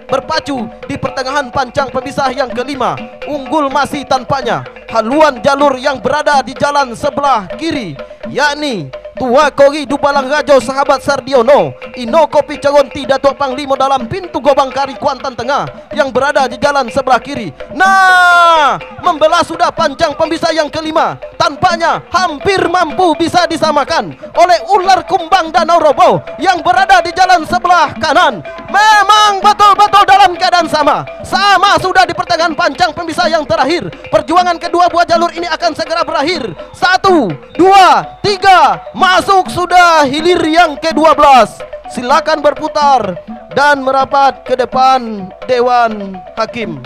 berpacu di pertengahan pancang pemisah yang kelima. Unggul masih tampaknya haluan jalur yang berada di jalan sebelah kiri, yakni Tua Kori Dubalang Rajo sahabat Sardiono, Ino Kopi Cagonti Datuk Panglima Dalam pintu Gobang Kari Kuantan Tengah yang berada di jalan sebelah kiri. Nah, membelah sudah pancang pemisah yang kelima. Tampaknya hampir mampu bisa disamakan oleh Ular Kumbang Danau Robo yang berada di jalan sebelah kanan. Memang betul-betul dalam keadaan sama. Sama sudah di pertengahan pancang pemisah yang terakhir. Perjuangan kedua buah jalur ini akan segera berakhir. 1, 2, 3. Masuk sudah hilir yang ke-12. Silakan berputar dan merapat ke depan Dewan Hakim.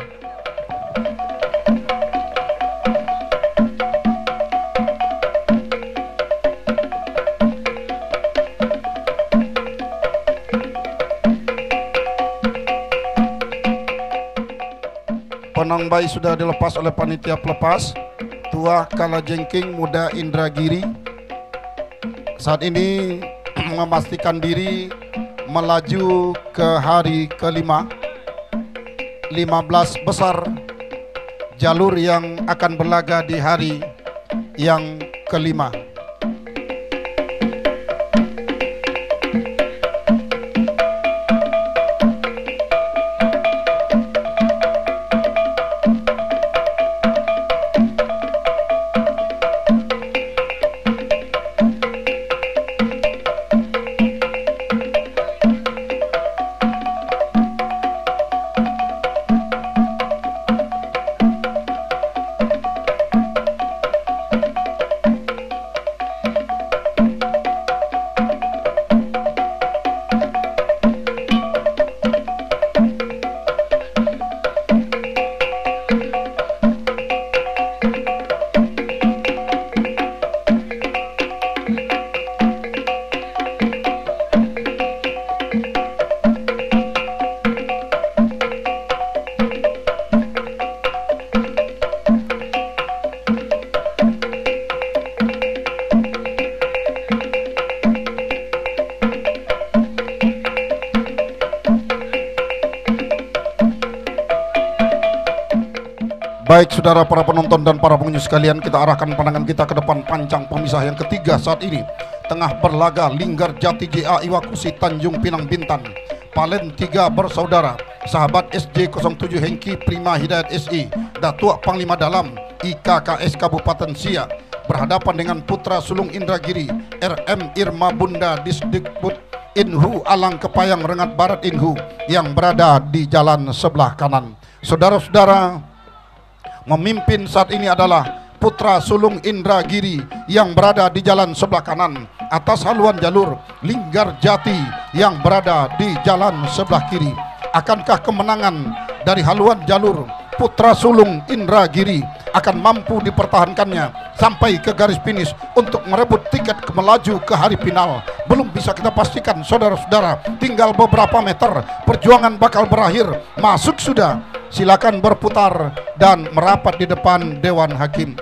Penang bayi sudah dilepas oleh panitia pelepas. Tua Kalajengking Muda Indragiri saat ini memastikan diri melaju ke hari kelima. 15 besar jalur yang akan berlaga di hari yang kelima. Baik saudara para penonton dan para pengunjung sekalian, kita arahkan pandangan kita ke depan pancang pemisah yang ketiga saat ini. Tengah berlaga Linggar Jati JA Iwakusi Tanjung Pinang Bintan. Palen 3 bersaudara, sahabat SJ07 Hengki Prima Hidayat SI, Datuk Panglima Dalam IKKS Kabupaten Siak, berhadapan dengan Putra Sulung Indragiri RM Irma Bunda Disdikbud Inhu Alang Kepayang Rengat Barat Inhu yang berada di jalan sebelah kanan. Saudara-saudara, memimpin saat ini adalah Putra Sulung Indragiri yang berada di jalan sebelah kanan atas haluan jalur Linggar Jati yang berada di jalan sebelah kiri. Akankah kemenangan dari haluan jalur Putra Sulung Indragiri akan mampu dipertahankannya sampai ke garis finish untuk merebut tiket melaju ke hari final? Belum bisa kita pastikan saudara-saudara, tinggal beberapa meter perjuangan bakal berakhir. Masuk sudah silakan berputar dan merapat di depan Dewan Hakim.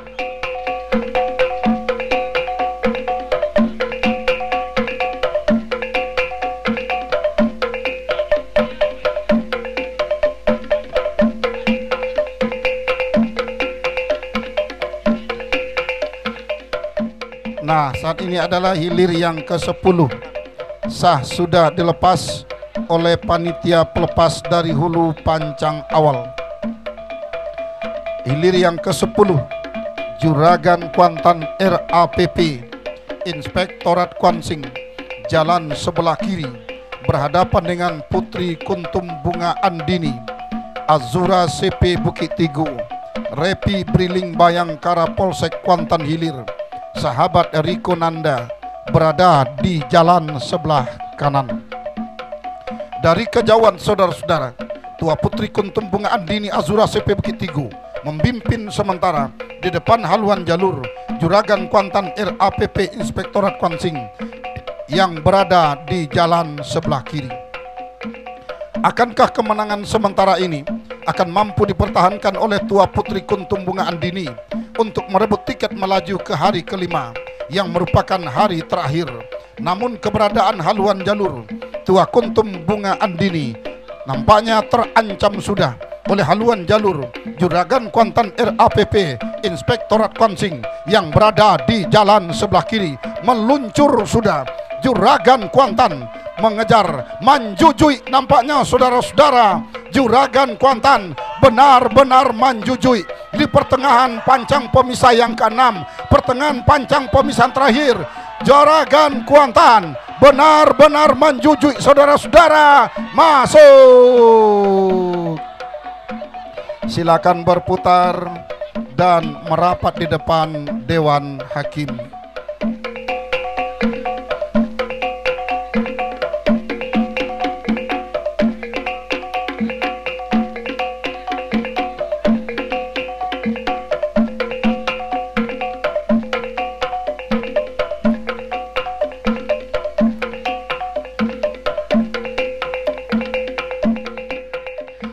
Nah, saat ini adalah hilir yang ke-10. Sah sudah dilepas oleh panitia pelepas dari hulu pancang awal. Hilir yang ke-10, Juragan Kuantan RAPP, Inspektorat Kuansing, jalan sebelah kiri, berhadapan dengan Putri Kuntum Bunga Andini, Azura CP Bukit Tigu, Repi Briling Bayangkara Polsek Kuantan Hilir, sahabat Riko Nanda, berada di jalan sebelah kanan. Dari kejauhan saudara-saudara, Tua Putri Kuntum Bunga Andini Azura CP Bukit Tigu membimbing sementara di depan haluan jalur Juragan Kuantan RAPP Inspektorat Kuansing yang berada di jalan sebelah kiri. Akankah kemenangan sementara ini akan mampu dipertahankan oleh Tua Putri Kuntum Bunga Andini untuk merebut tiket melaju ke hari kelima yang merupakan hari terakhir? Namun keberadaan haluan jalur Tua Kuntum Bunga Andini nampaknya terancam sudah oleh haluan jalur Juragan Kuantan RAPP Inspektorat Kuansing yang berada di jalan sebelah kiri. Meluncur sudah Juragan Kuantan mengejar Manjujui. Nampaknya saudara-saudara, Juragan Kuantan benar-benar manjujui di pertengahan pancang pemisah yang ke-6, pertengahan pancang pemisahan terakhir. Juragan Kuantan benar-benar manjujui saudara-saudara. Masuk. Silakan berputar dan merapat di depan Dewan Hakim.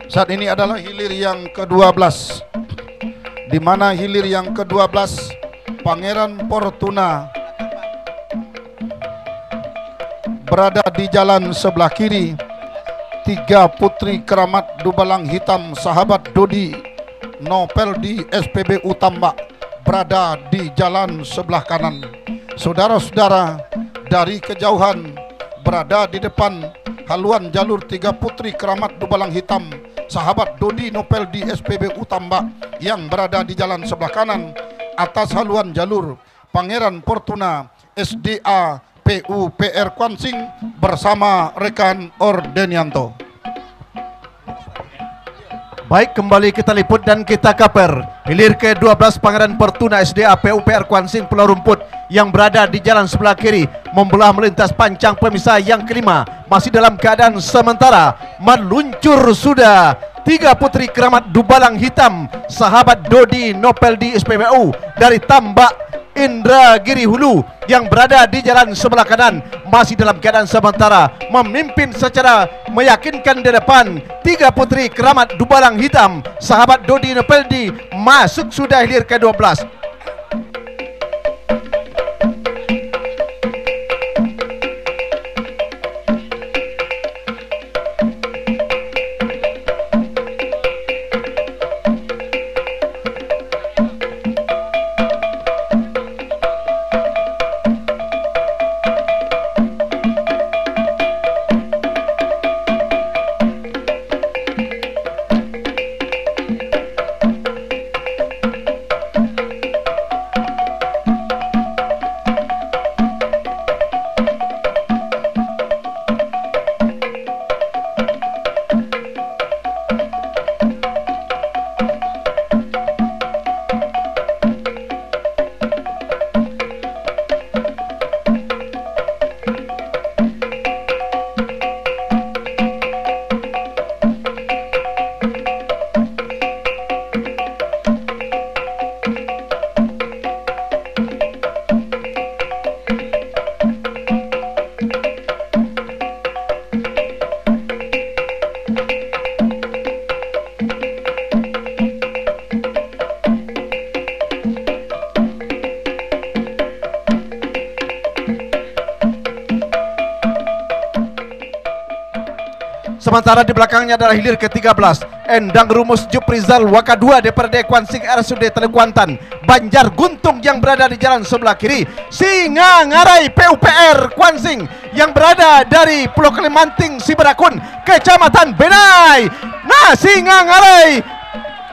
Saat ini adalah hilir yang ke-12, di mana hilir yang ke-12 Pangeran Fortuna berada di jalan sebelah kiri. 3 putri keramat Dubalang Hitam sahabat Dodi Nopeldi SPB Utambak berada di jalan sebelah kanan. Saudara-saudara, dari kejauhan berada di depan haluan jalur 3 putri keramat Dubalang Hitam sahabat Dodi Nopeldi SPB Utambak yang berada di jalan sebelah kanan. Atas haluan jalur Pangeran Fortuna SDA PUPR Kuansing bersama rekan Ordenianto. Baik, kembali kita liput dan kita kaper. Hilir ke-12 Pangeran Fortuna SDA PUPR Kuansing Pulau Rumput yang berada di jalan sebelah kiri membelah melintas pancang pemisah yang kelima. Masih dalam keadaan sementara, meluncur sudah 3 putri keramat Dubalang Hitam sahabat Dodi Nopeldi SPBU dari Tambak Indragiri Hulu yang berada di jalan sebelah kanan. Masih dalam keadaan sementara, memimpin secara meyakinkan di depan 3 putri keramat Dubalang Hitam sahabat Dodi Nopeldi. Masuk sudah hilir ke-12. Sementara di belakangnya adalah hilir ke-13 Endang Rumus Juprizal Waka 2 daripada Kuan Sing RSUD Telekuantan Banjar Guntung yang berada di jalan sebelah kiri. Singa Ngarai PUPR Kuan Sing yang berada dari Pulau Kalimanting Siberakun Kecamatan Benai. Nah, Singa Ngarai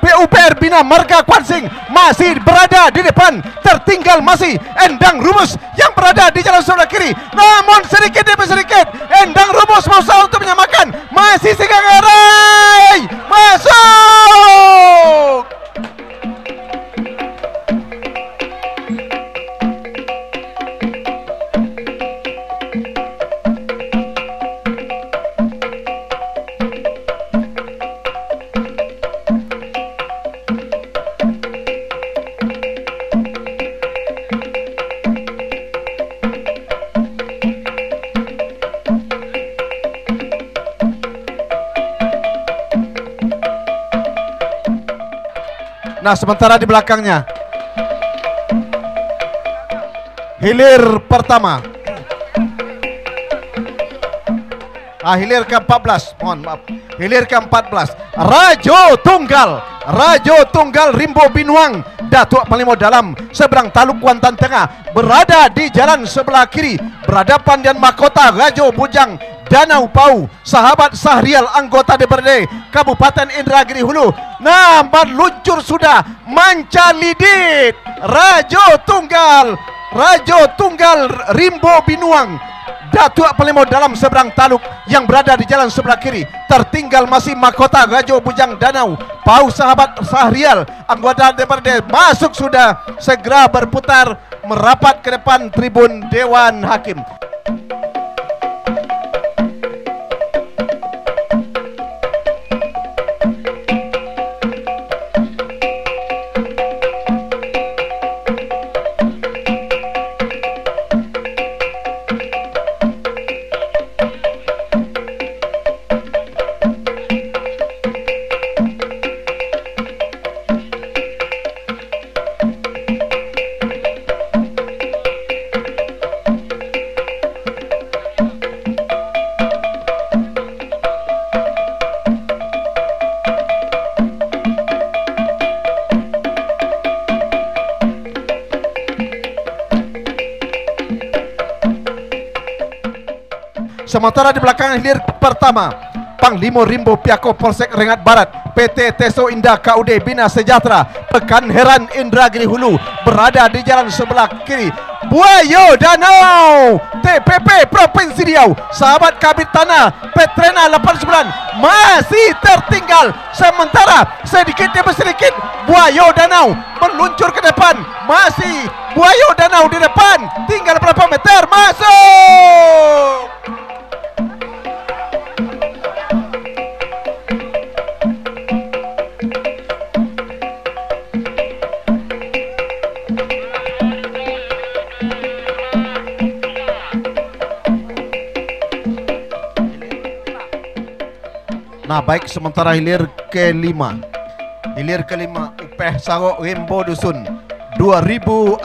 PUPR Bina Marga Kuan Sing masih berada di depan. Tertinggal masih Endang Rumus yang berada di jalan sebelah kiri. Namun sedikit demi sedikit Endang Rumus berusaha untuk menyamakan. Masih Singa Ngarai masuk. Nah, sementara di belakangnya hilir pertama, hilir ke-14, mohon maaf, hilir ke-14 Rajo Tunggal Rimbo Binuang Datuk Panglima Dalam seberang Taluk Kuantan Tengah berada di jalan sebelah kiri berhadapan dengan mahkota Rajo Bujang Danau Pau sahabat Sahrial anggota DPRD Kabupaten Indragiri Hulu. Nah, meluncur sudah manca lidit Rajo Tunggal Rimbo Binuang Datuk Panglima Dalam seberang Taluk yang berada di jalan sebelah kiri. Tertinggal masih mahkota Rajo Bujang Danau Pau sahabat Sahrial anggota DPRD masuk sudah, segera berputar merapat ke depan tribun Dewan Hakim. Sementara di belakang hilir pertama Panglima Rimbo Piako Polsek Rengat Barat PT Teso Indah KUD Bina Sejahtera Pekan Heran Indragiri Hulu berada di jalan sebelah kiri. Buayo Danau TPP Provinsi Riau sahabat Kabit Tanah Petrena 89 masih tertinggal. Sementara sedikit demi sedikit Buayo Danau meluncur ke depan. Masih Buayo Danau di depan, tinggal berapa meter masuk. Nah, baik, sementara hilir ke-5 Upeh Sarok Rimbo Dusun 2014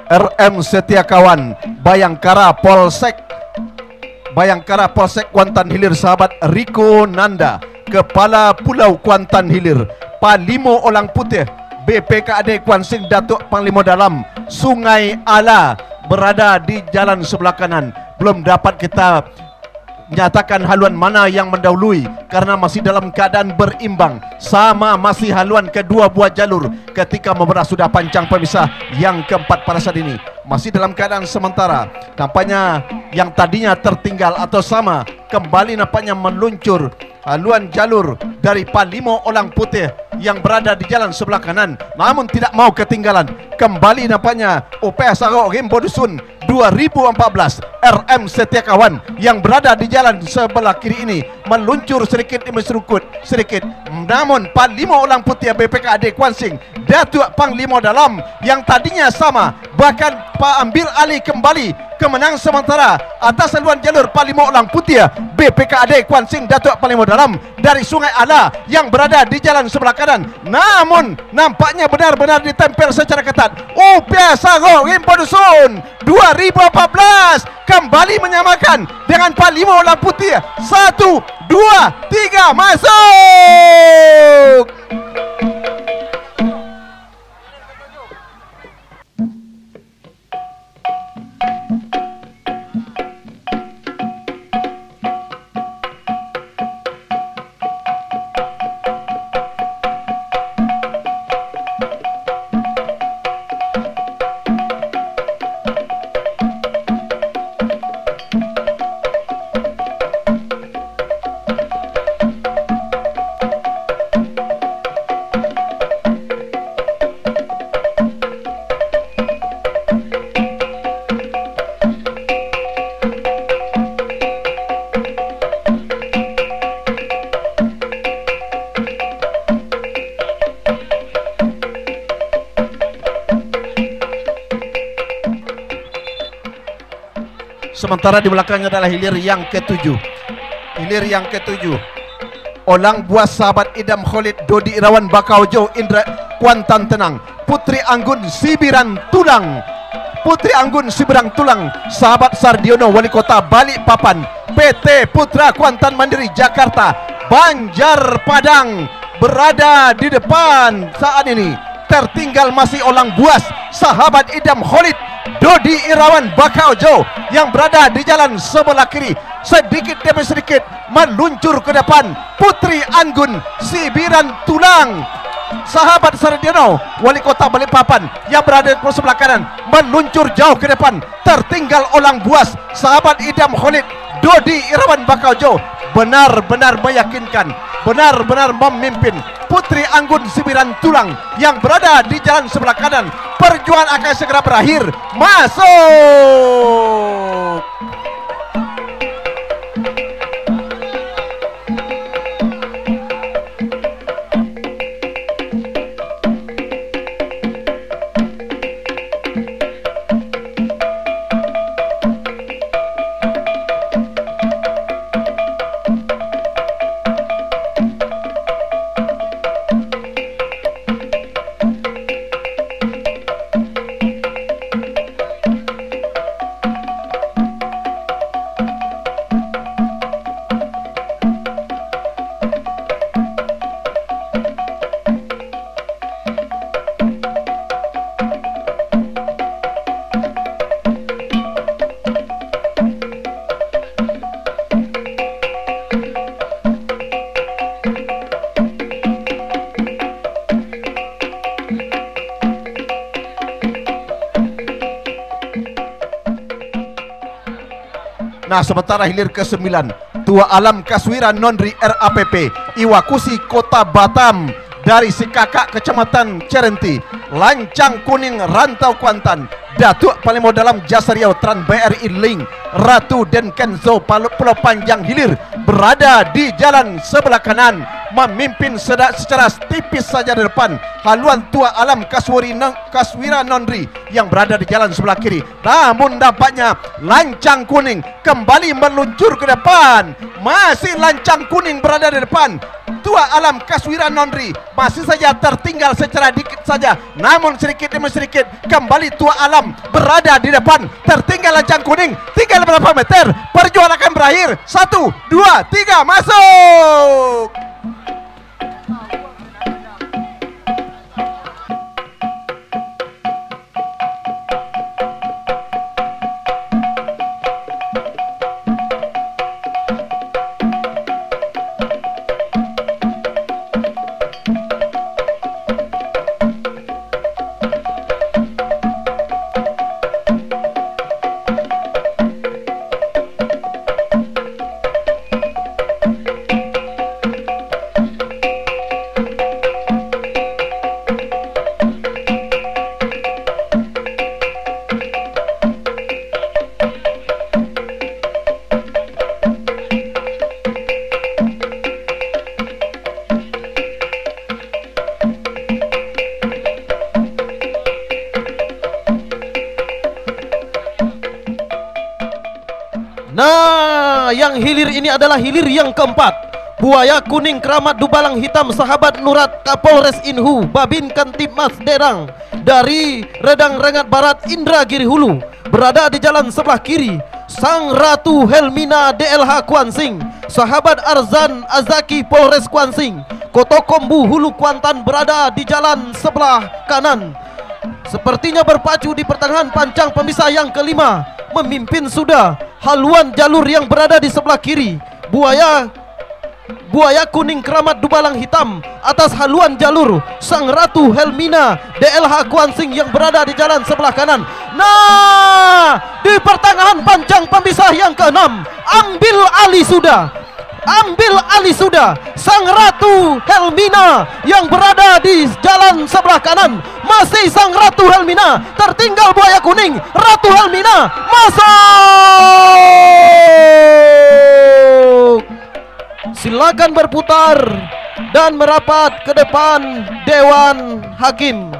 RM Setiakawan Bayangkara Polsek Kuantan Hilir sahabat Riko Nanda Kepala Pulau Kuantan Hilir Palimo Olang Putih BPKAD Kuan Sing Datuk Panglima Dalam Sungai Ala berada di jalan sebelah kanan. Belum dapat kita nyatakan haluan mana yang mendahului karena masih dalam keadaan berimbang. Sama masih haluan kedua buah jalur ketika memerah sudah pancang pemisah yang keempat pada saat ini. Masih dalam keadaan sementara. Nampaknya yang tadinya tertinggal atau sama kembali nampaknya meluncur haluan jalur dari Palimo Olang Putih yang berada di jalan sebelah kanan. Namun tidak mau ketinggalan. Kembali nampaknya Upeh Sarok Rimbo Dusun 2014 RM Setiakawan yang berada di jalan sebelah kiri ini meluncur sedikit demi sedikit. Namun Panglima Olang Putih BPKAD Kuan Sing Datuk Panglima Dalam yang tadinya sama bahkan ambil alih kembali kemenang sementara atas haluan jalur Panglima Olang Putih BPKAD Kuan Sing Datuk Panglima Dalam dari Sungai Ala yang berada di jalan sebelah kanan. Namun nampaknya benar-benar ditempel secara ketat. Upeh Sarok Rimbo Dusun 2014 kembali menyamakan dengan Panglima Olang Putih 1-2 2, 3, masuk. Sementara di belakangnya adalah hilir yang ketujuh. Hilir yang ketujuh. Olang buas sahabat Idam Khalid, Dodi Irawan Bakaujo, Indra Kuantan Tenang, Putri Anggun Sibiran Tulang. Putri Anggun Sibiran Tulang, sahabat Sardiono Wali Kota Balikpapan, PT Putra Kuantan Mandiri Jakarta, Banjar Padang berada di depan saat ini. Tertinggal masih Olang buas sahabat Idam Khalid, Dodi Irawan Bakaujo yang berada di jalan sebelah kiri. Sedikit demi sedikit meluncur ke depan Putri Anggun Sibiran Tulang, sahabat Sardiono Wali Kota Balikpapan yang berada di sebelah kanan, meluncur jauh ke depan. Tertinggal Olang buas sahabat Idam Khalid, Dodi Irawan Bakaujo. Benar-benar meyakinkan, benar-benar memimpin Putri Anggun Sibiran Tulang yang berada di jalan sebelah kanan. Perjuangan akan segera berakhir. Masuk. Nah, sementara hilir ke-9 Tua Alam Kaswira Nonri RAPP Iwakusi Kota Batam dari si kakak Kecamatan Cerenti, Lancang Kuning Rantau Kuantan, Datuk Palemo Dalam Jasa Riau Tran BRI Ling, Ratu dan Kenzo Pulau Panjang Hilir berada di jalan sebelah kanan, memimpin secara tipis saja di depan haluan Tua Alam Kaswira Nonri yang berada di jalan sebelah kiri. Namun dampaknya Lancang Kuning kembali meluncur ke depan. Masih Lancang Kuning berada di depan. Tua Alam Kaswira Nonri masih saja tertinggal secara dikit saja, namun sedikit demi sedikit kembali Tua Alam berada di depan. Tertinggal Lancang Kuning, tinggal berapa meter, perjuangan akan berakhir. 1, 2, 3, masuk. Nah, yang hilir ini adalah hilir yang keempat. Buaya kuning keramat dubalang hitam sahabat Nurat Kapolres Inhu Babin Kantipmas Derang dari Redang Rengat Barat Indragiri Hulu berada di jalan sebelah kiri. Sang Ratu Helmina DLH Kuansing, sahabat Arzan Azaki Polres Kuansing, Kotokombu Hulu Kuantan berada di jalan sebelah kanan. Sepertinya berpacu di pertengahan pancang pemisah yang kelima. Memimpin sudah haluan jalur yang berada di sebelah kiri. Buaya kuning keramat dubalang hitam atas haluan jalur Sang Ratu Helmina DLH Kuansing yang berada di jalan sebelah kanan. Nah, di pertengahan pancang pemisah yang keenam, ambil alih sudah Sang Ratu Helmina yang berada di jalan sebelah kanan. Masih Sang Ratu Helmina, tertinggal buaya kuning. Ratu Helmina masuk. Silakan berputar dan merapat ke depan Dewan Hakim.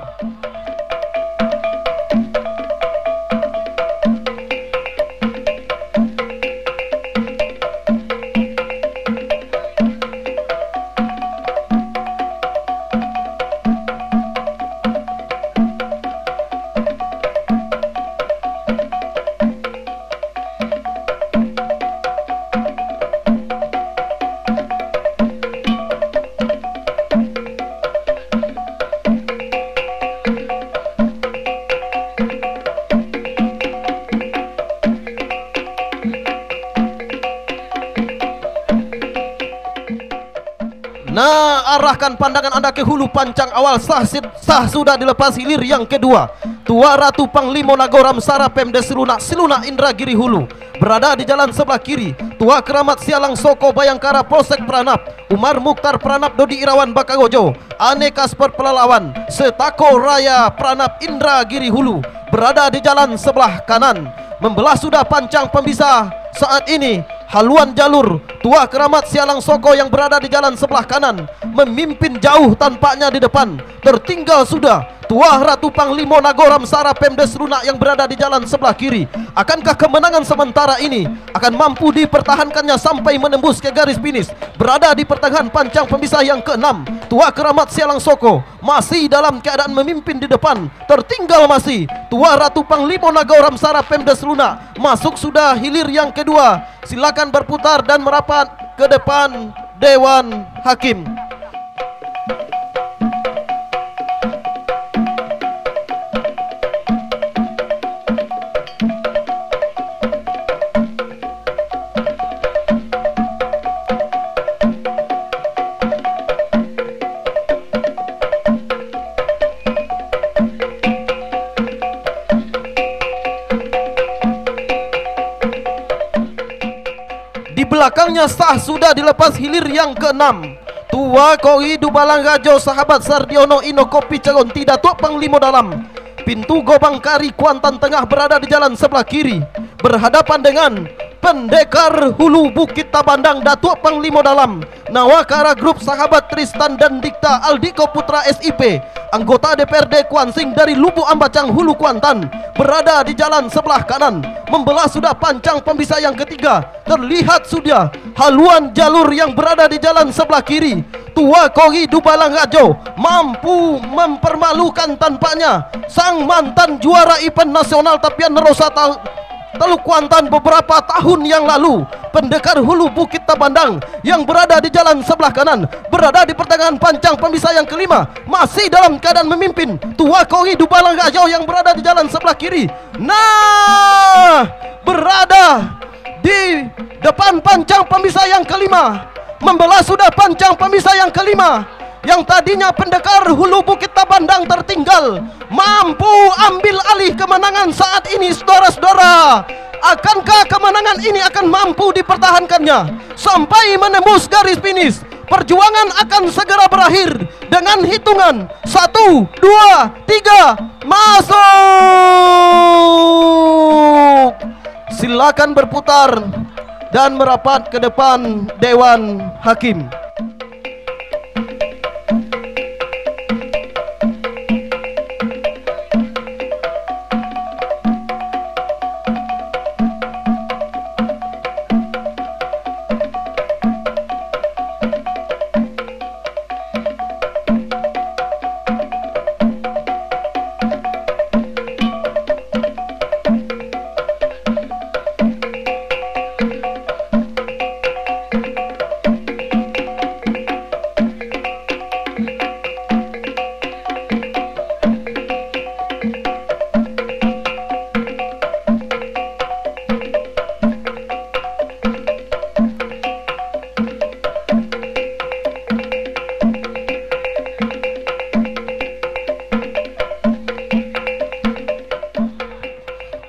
Nah, arahkan pandangan Anda ke hulu pancang awal. Sah sudah dilepas hilir yang kedua. Tua Ratu Panglima Nagoram Sara Pemdes Siluna Indragiri Hulu berada di jalan sebelah kiri. Tua Keramat Sialang Soko Bayangkara Polsek Pranap, Umar Mukhtar Pranap Dodi Irawan Bakagojo, Ane Kasper Pelalawan Setako Raya Pranap Indragiri Hulu berada di jalan sebelah kanan. Membelah sudah pancang pemisah saat ini. Haluan jalur Tua Keramat Sialang Soko yang berada di jalan sebelah kanan memimpin jauh tampaknya di depan. Tertinggal sudah Tua Ratu Panglima Nagoram Sara Pemdes Lunak yang berada di jalan sebelah kiri. Akankah kemenangan sementara ini akan mampu dipertahankannya sampai menembus ke garis finish? Berada di pertengahan pancang pemisah yang keenam, Tua Keramat Sialang Soko masih dalam keadaan memimpin di depan. Tertinggal masih Tua Ratu Panglima Nagoram Sara Pemdes Lunak. Masuk sudah hilir yang kedua. Silakan berputar dan merapat ke depan Dewan Hakim. Belakangnya sah sudah dilepas hilir yang keenam. Tua Koi Dubalang Gajo sahabat Sardiono Ino Kopi Cagonti Datuk Panglima Dalam. Pintu Gobang Kari Kuantan Tengah berada di jalan sebelah kiri, berhadapan dengan Pendekar Hulu Bukit Tabandang Datuk Panglima Dalam, Nawakara Grup sahabat Tristan dan Dikta Aldiko Putra SIP, anggota DPRD Kuansing dari Lubuk Ambacang Hulu Kuantan, berada di jalan sebelah kanan. Membelah sudah pancang pemisah yang ketiga. Terlihat sudah haluan jalur yang berada di jalan sebelah kiri. Tua Kori Dubalang Gajo mampu mempermalukan tampaknya sang mantan juara event nasional Tapian Nerosa Teluk Kuantan beberapa tahun yang lalu. Pendekar Hulu Bukit Tabandang yang berada di jalan sebelah kanan, berada di pertengahan pancang pemisah yang kelima, masih dalam keadaan memimpin. Tua Kori Dubalang Gajo yang berada di jalan sebelah kiri, nah berada di depan pancang pemisah yang kelima. Membelah sudah pancang pemisah yang kelima. Yang tadinya Pendekar Hulu Bukit Tabandang tertinggal, mampu ambil alih kemenangan saat ini, saudara-saudara. Akankah kemenangan ini akan mampu dipertahankannya sampai menembus garis finish? Perjuangan akan segera berakhir dengan hitungan 1, 2, 3, masuk. Silakan berputar dan merapat ke depan Dewan Hakim.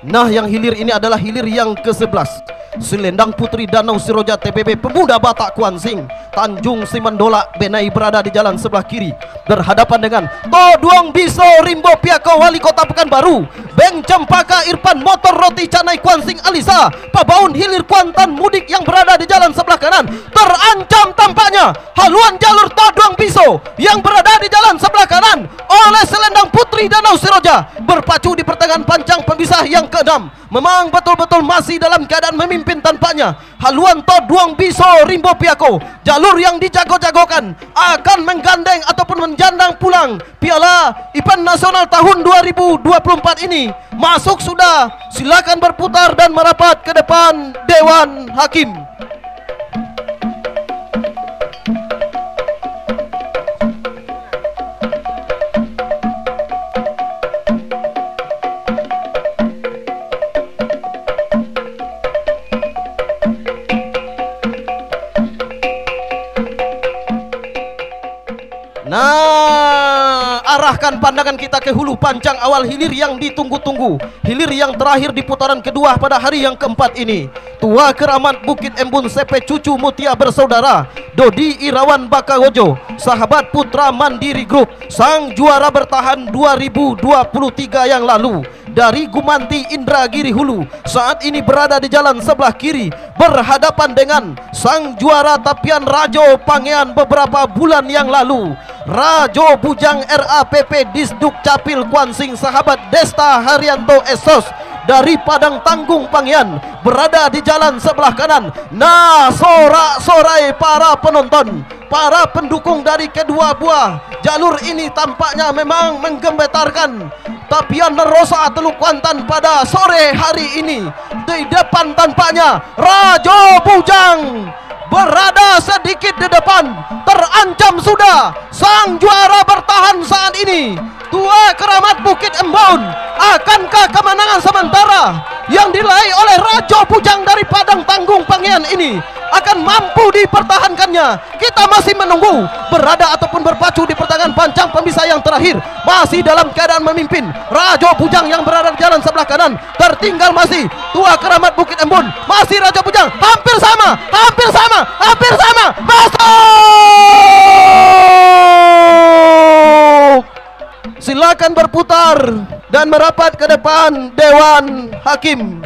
Nah, yang hilir ini adalah hilir yang ke-11. Selendang Putri Danau Siroja TPB Pemuda Batak Kuansing Tanjung Simandola Benai berada di jalan sebelah kiri berhadapan dengan Toduang Biso Rimbo Piako Wali Kota Pekanbaru, Beng Cempaka Irfan Motor Roti Canai Kuansing Alisa Pabaun Hilir Kuantan Mudik yang berada di jalan sebelah kanan terancam tampaknya haluan jalur Toduang Biso yang berada di jalan sebelah kanan oleh Selendang Putri Danau Siroja berpacu di pertengahan pancang pemisah yang ke-6. Memang betul-betul masih dalam keadaan memimpin tampaknya haluan Toduang Biso Rimbo Piako. Jalur yang dijago-jagokan akan menggandeng ataupun menjandang pulang Piala Event Nasional tahun 2024 ini. Masuk sudah, silakan berputar dan merapat ke depan Dewan Hakim. Nah, arahkan pandangan kita ke hulu pancang awal hilir yang ditunggu-tunggu. Hilir yang terakhir di putaran kedua pada hari yang keempat ini. Tua Keramat Bukit Embun Sepe Cucu Mutia Bersaudara Dodi Irawan Bakawojo, sahabat Putra Mandiri Group, sang juara bertahan 2023 yang lalu dari Gumanti Indragiri Hulu, saat ini berada di jalan sebelah kiri berhadapan dengan sang juara Tapian Rajo Pangean beberapa bulan yang lalu, Rajo Bujang RAPP Disduk Capil Kuansing, sahabat Desta Haryanto Esos dari Padang Tanggung Pangean berada di jalan sebelah kanan. Nah, sorak-sorai para penonton, para pendukung dari kedua buah jalur ini tampaknya memang menggembetarkan Tapian Nerosa Teluk Kuantan pada sore hari ini. Di depan tampaknya Rajo Bujang berada sedikit di depan, terancam sudah sang juara bertahan saat ini, Tua Keramat Bukit Embun. Akankah kemenangan sementara yang diraih oleh Rajo Bujang dari Padang Tanggung Pangean ini akan mampu dipertahankannya? Kita masih menunggu. Berada ataupun berpacu di pertengahan pancang pemisah yang terakhir, masih dalam keadaan memimpin Rajo Bujang yang berada di jalan sebelah kanan. Tertinggal masih Tua Keramat Bukit Embun, masih Rajo Bujang, hampir sama, masuk. Silakan berputar dan merapat ke depan Dewan Hakim.